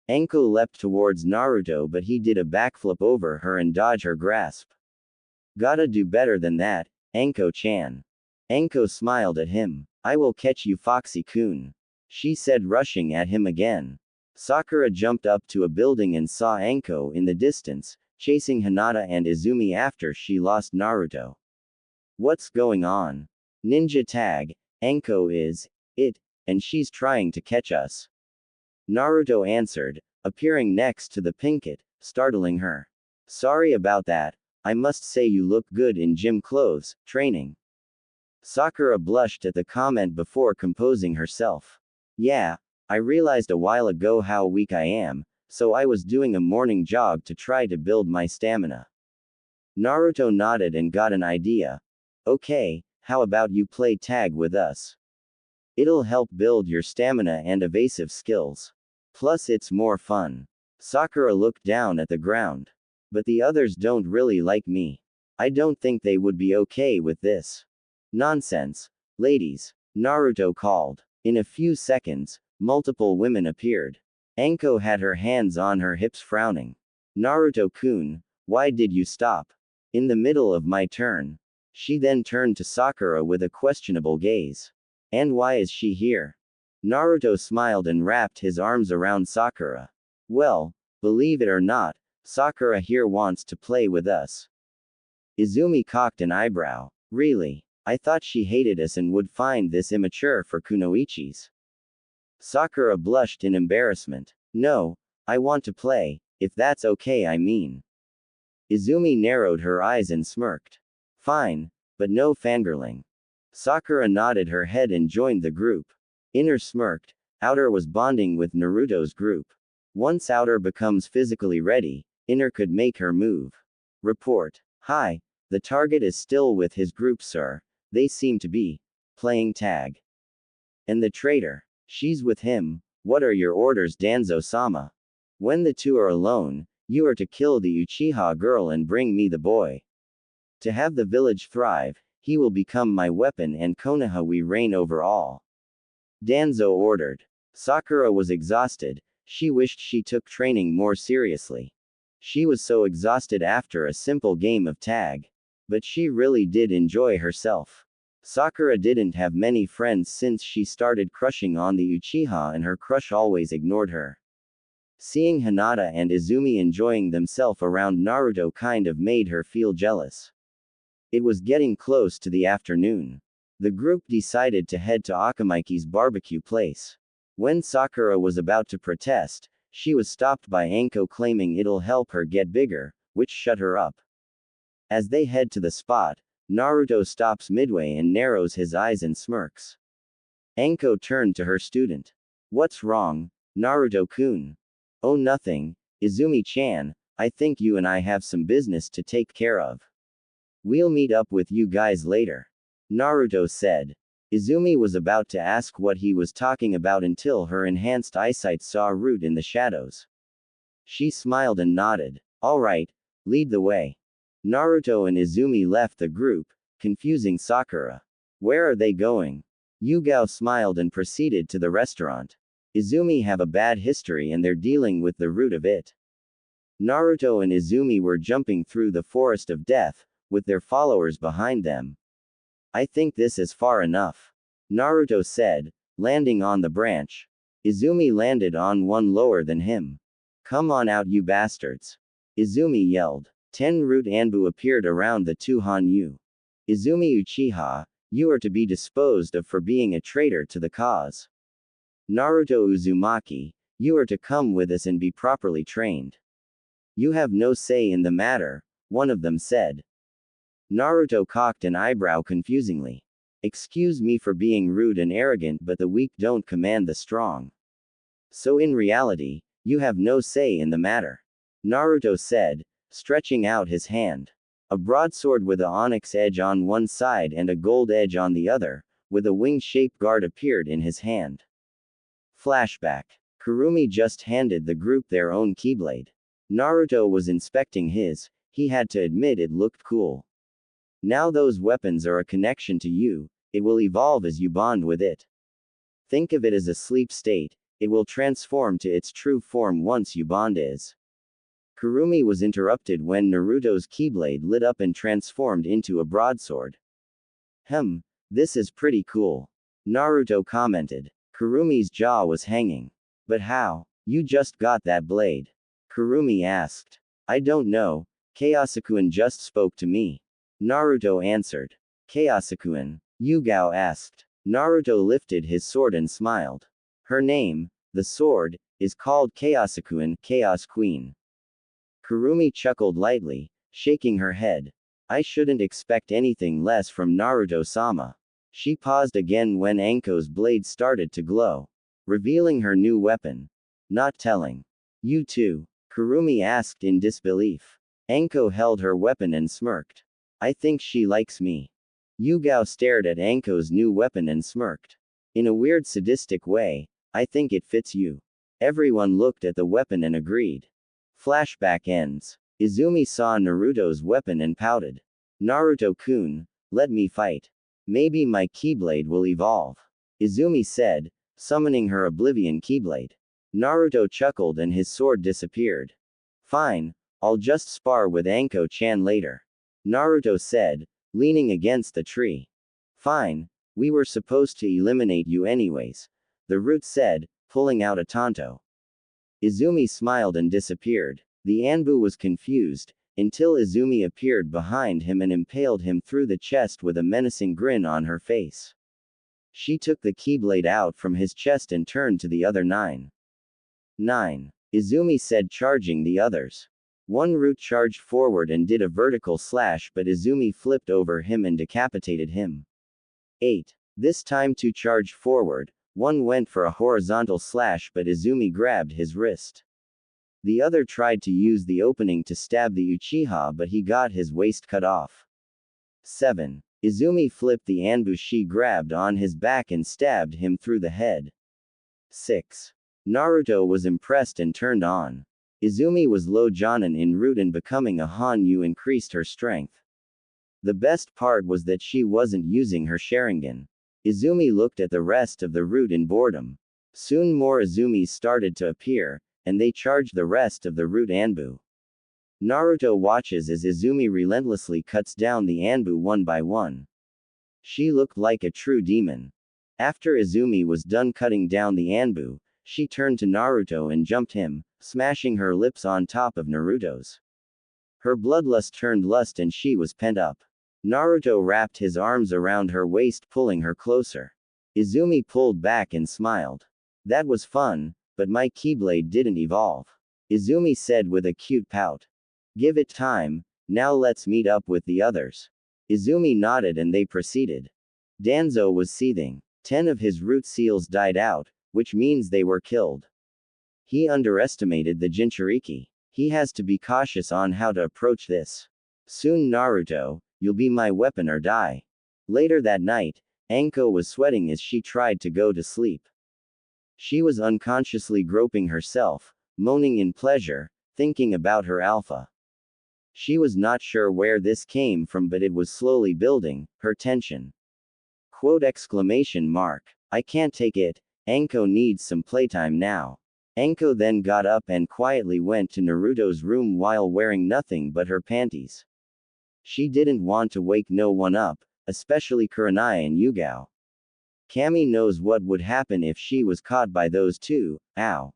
Anko leapt towards Naruto, but he did a backflip over her and dodged her grasp. Gotta do better than that, Anko-chan. Anko smiled at him. I will catch you, Foxy-kun. She said, rushing at him again. Sakura jumped up to a building and saw Anko in the distance, chasing Hinata and Izumi after she lost Naruto. What's going on? Ninja tag, Anko is it, and she's trying to catch us. Naruto answered, appearing next to the Pinkett, startling her. Sorry about that. I must say you look good in gym clothes, training. Sakura blushed at the comment before composing herself. Yeah, I realized a while ago how weak I am, so I was doing a morning jog to try to build my stamina. Naruto nodded and got an idea. Okay, how about you play tag with us? It'll help build your stamina and evasive skills. Plus it's more fun. Sakura looked down at the ground. But the others don't really like me. I don't think they would be okay with this. Nonsense. Ladies, Naruto called. In a few seconds, multiple women appeared. Anko had her hands on her hips frowning. Naruto-kun, why did you stop? In the middle of my turn. She then turned to Sakura with a questionable gaze. And why is she here? Naruto smiled and wrapped his arms around Sakura. Well, believe it or not, Sakura here wants to play with us. Izumi cocked an eyebrow. Really? I thought she hated us and would find this immature for kunoichis. Sakura blushed in embarrassment. No, I want to play, if that's okay I mean. Izumi narrowed her eyes and smirked. Fine, but no fangirling. Sakura nodded her head and joined the group. Inner smirked. Outer was bonding with Naruto's group. Once Outer becomes physically ready, Inner could make her move. Report. Hi, the target is still with his group, sir. They seem to be playing tag. And the traitor? She's with him. What are your orders, Danzo-sama? When the two are alone, you are to kill the Uchiha girl and bring me the boy. To have the village thrive, he will become my weapon and Konoha we reign over all. Danzo ordered. Sakura was exhausted. She wished she took training more seriously. She was so exhausted after a simple game of tag. But she really did enjoy herself. Sakura didn't have many friends since she started crushing on the Uchiha and her crush always ignored her. Seeing Hinata and Izumi enjoying themselves around Naruto kind of made her feel jealous. It was getting close to the afternoon. The group decided to head to Akamaiki's barbecue place. When Sakura was about to protest, she was stopped by Anko claiming it'll help her get bigger, which shut her up. As they head to the spot, Naruto stops midway and narrows his eyes and smirks. Anko turned to her student. What's wrong, Naruto-kun? Oh nothing, Izumi-chan, I think you and I have some business to take care of. We'll meet up with you guys later. Naruto said. Izumi was about to ask what he was talking about until her enhanced eyesight saw a root in the shadows. She smiled and nodded. Alright, lead the way. Naruto and Izumi left the group, confusing Sakura. Where are they going? Yugao smiled and proceeded to the restaurant. Izumi have a bad history and they're dealing with the root of it. Naruto and Izumi were jumping through the forest of death, with their followers behind them. I think this is far enough. Naruto said, landing on the branch. Izumi landed on one lower than him. Come on out you bastards. Izumi yelled. 10 root Anbu appeared around the two Hanyu. Izumi Uchiha, you are to be disposed of for being a traitor to the cause. Naruto Uzumaki, you are to come with us and be properly trained. You have no say in the matter, one of them said. Naruto cocked an eyebrow confusingly. Excuse me for being rude and arrogant, but the weak don't command the strong. So in reality, you have no say in the matter. Naruto said, stretching out his hand. A broadsword with a onyx edge on one side and a gold edge on the other, with a wing-shaped guard appeared in his hand. Flashback. Kurumi just handed the group their own keyblade. Naruto was inspecting his, he had to admit it looked cool. Now those weapons are a connection to you, it will evolve as you bond with it. Think of it as a sleep state, it will transform to its true form once you bond is. Kurumi was interrupted when Naruto's keyblade lit up and transformed into a broadsword. This is pretty cool. Naruto commented. Kurumi's jaw was hanging. But how? You just got that blade? Kurumi asked. I don't know, Kayasakuen just spoke to me. Naruto answered. Kayasakuen? Yugao asked. Naruto lifted his sword and smiled. Her name, the sword, is called Kayasakuen, Chaos Queen. Kurumi chuckled lightly, shaking her head. I shouldn't expect anything less from Naruto-sama. She paused again when Anko's blade started to glow, revealing her new weapon. Not telling. You too? Kurumi asked in disbelief. Anko held her weapon and smirked. I think she likes me. Yugao stared at Anko's new weapon and smirked. In a weird sadistic way, I think it fits you. Everyone looked at the weapon and agreed. Flashback ends. Izumi saw Naruto's weapon and pouted. Naruto-kun, let me fight. Maybe my Keyblade will evolve. Izumi said, summoning her Oblivion Keyblade. Naruto chuckled and his sword disappeared. Fine, I'll just spar with Anko-chan later. Naruto said, leaning against the tree. Fine, we were supposed to eliminate you anyways, the Root said, pulling out a Tonto. Izumi smiled and disappeared. The Anbu was confused, until Izumi appeared behind him and impaled him through the chest with a menacing grin on her face. She took the Keyblade out from his chest and turned to the other 9. Izumi said, charging the others. One Root charged forward and did a vertical slash, but Izumi flipped over him and decapitated him. 8. This time two charged forward, one went for a horizontal slash but Izumi grabbed his wrist. The other tried to use the opening to stab the Uchiha but he got his waist cut off. 7. Izumi flipped the Anbu she grabbed on his back and stabbed him through the head. 6. Naruto was impressed and turned on. Izumi was low Jonin in Root and becoming a Hanyu increased her strength. The best part was that she wasn't using her Sharingan. Izumi looked at the rest of the Root in boredom. Soon more Izumis started to appear, and they charged the rest of the Root Anbu. Naruto watches as Izumi relentlessly cuts down the Anbu one by one. She looked like a true demon. After Izumi was done cutting down the Anbu, she turned to Naruto and jumped him, smashing her lips on top of Naruto's. Her bloodlust turned lust and she was pent up. Naruto wrapped his arms around her waist, pulling her closer. Izumi pulled back and smiled. That was fun, but my Keyblade didn't evolve. Izumi said with a cute pout. Give it time, now let's meet up with the others. Izumi nodded and they proceeded. Danzo was seething. 10 of his Root seals died out, which means they were killed. He underestimated the Jinchuriki. He has to be cautious on how to approach this. Soon Naruto, you'll be my weapon or die. Later that night, Anko was sweating as she tried to go to sleep. She was unconsciously groping herself, moaning in pleasure, thinking about her alpha. She was not sure where this came from but it was slowly building, her tension. Quote exclamation mark. I can't take it, Anko needs some playtime now. Anko then got up and quietly went to Naruto's room while wearing nothing but her panties. She didn't want to wake no one up, especially Kurenai and Yugao. Kami knows what would happen if she was caught by those two, ow.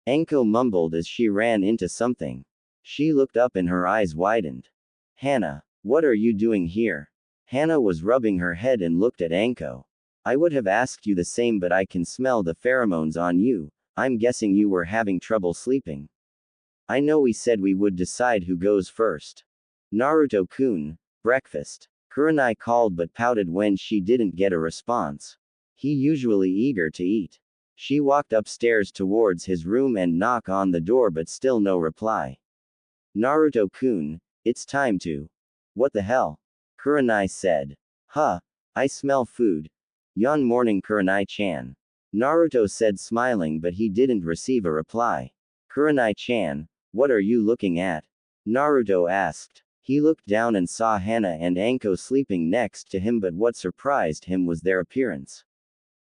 Anko mumbled as she ran into something. She looked up and her eyes widened. Hana, what are you doing here? Hana was rubbing her head and looked at Anko. I would have asked you the same but I can smell the pheromones on you, I'm guessing you were having trouble sleeping. I know we said we would decide who goes first. Naruto-kun, breakfast. Kurenai called but pouted when she didn't get a response. He usually eager to eat. She walked upstairs towards his room and knocked on the door but still no reply. Naruto-kun, it's time to. What the hell? Kurenai said. Huh, I smell food. Yon morning Kurenai-chan. Naruto said smiling but he didn't receive a reply. Kurenai-chan, what are you looking at? Naruto asked. He looked down and saw Hana and Anko sleeping next to him but what surprised him was their appearance.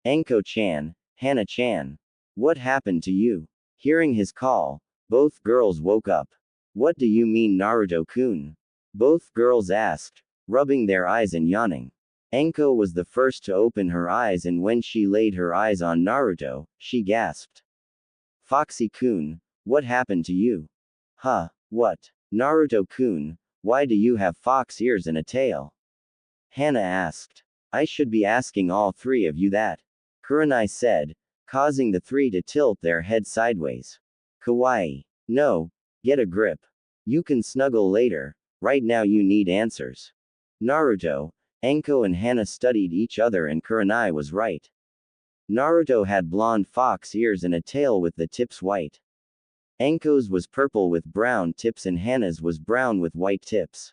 Anko-chan, Hana-chan. What happened to you? Hearing his call, both girls woke up. What do you mean Naruto-kun? Both girls asked, rubbing their eyes and yawning. Anko was the first to open her eyes and when she laid her eyes on Naruto, she gasped. Foxy-kun, what happened to you? Huh, what? Naruto-kun, why do you have fox ears and a tail? Hana asked. I should be asking all three of you that. Kurenai said, causing the three to tilt their head sideways. Kawaii. No, get a grip. You can snuggle later, right now you need answers. Naruto, Anko and Hana studied each other and Kurenai was right. Naruto had blonde fox ears and a tail with the tips white. Anko's was purple with brown tips and Hana's was brown with white tips.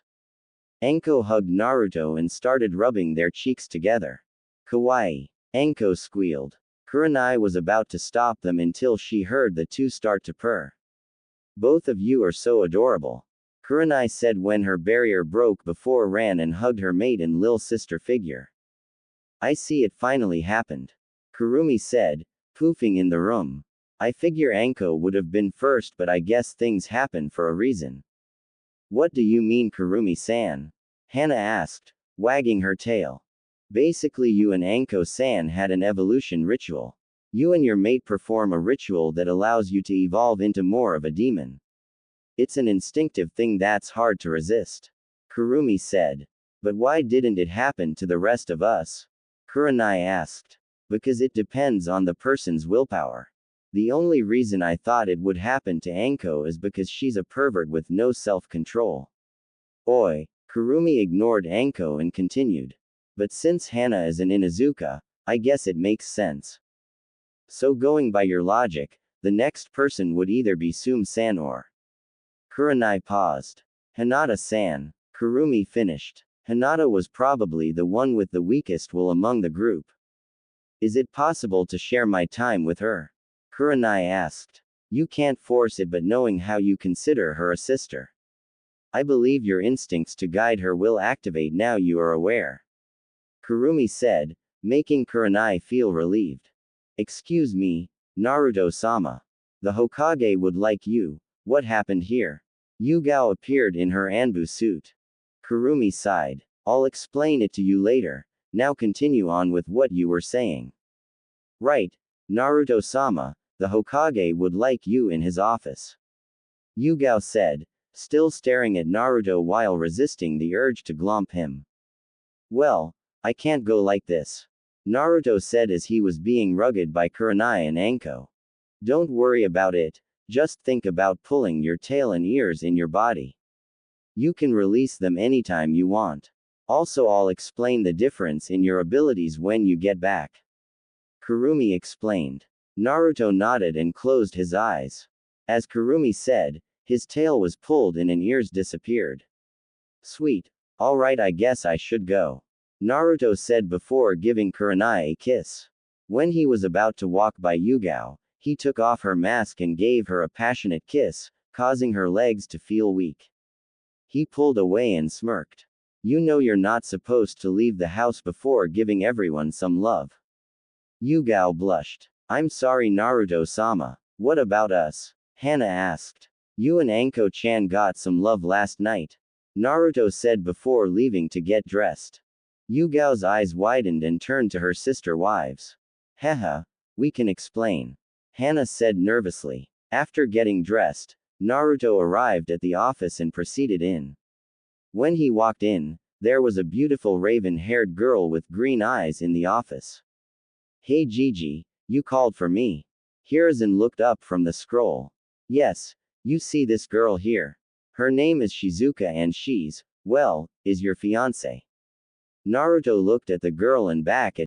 Anko hugged Naruto and started rubbing their cheeks together. Kawaii. Anko squealed. Kurenai was about to stop them until she heard the two start to purr. Both of you are so adorable. Kurenai said when her barrier broke before ran and hugged her mate and lil sister figure. I see it finally happened. Kurumi said, poofing in the room. I figure Anko would have been first but I guess things happen for a reason. What do you mean Kurumi-san? Hana asked, wagging her tail. Basically you and Anko-san had an evolution ritual. You and your mate perform a ritual that allows you to evolve into more of a demon. It's an instinctive thing that's hard to resist. Kurumi said. But why didn't it happen to the rest of us? Kurenai asked. Because it depends on the person's willpower. The only reason I thought it would happen to Anko is because she's a pervert with no self-control. Oi. Kurumi ignored Anko and continued. But since Hana is an Inuzuka, I guess it makes sense. So going by your logic, the next person would either be Sum-san or. Kurenai paused. Hinata-san. Kurumi finished. Hinata was probably the one with the weakest will among the group. Is it possible to share my time with her? Kurenai asked. You can't force it but knowing how you consider her a sister. I believe your instincts to guide her will activate now you are aware. Kurumi said, making Kurenai feel relieved. Excuse me, Naruto-sama. The Hokage would like you. What happened here? Yugao appeared in her Anbu suit. Kurumi sighed. I'll explain it to you later. Now continue on with what you were saying. Right, Naruto-sama, the Hokage would like you in his office. Yugao said, still staring at Naruto while resisting the urge to glomp him. Well, I can't go like this. Naruto said as he was being rugged by Kurenai and Anko. Don't worry about it, just think about pulling your tail and ears in your body. You can release them anytime you want. Also I'll explain the difference in your abilities when you get back. Kurumi explained. Naruto nodded and closed his eyes. As Kurumi said, his tail was pulled in and ears disappeared. Sweet. Alright I guess I should go. Naruto said before giving Kurenai a kiss. When he was about to walk by Yugao, he took off her mask and gave her a passionate kiss, causing her legs to feel weak. He pulled away and smirked. You know you're not supposed to leave the house before giving everyone some love. Yugao blushed. I'm sorry Naruto-sama. What about us? Hana asked. You and Anko-chan got some love last night. Naruto said before leaving to get dressed. Yugao's eyes widened and turned to her sister wives. Haha, we can explain. Hana said nervously. After getting dressed, Naruto arrived at the office and proceeded in. When he walked in, there was a beautiful raven-haired girl with green eyes in the office. Hey Gigi, you called for me. Hiruzen looked up from the scroll. Yes, you see this girl here. Her name is Shizuka and she's, well, is your fiancé. Naruto looked at the girl and back at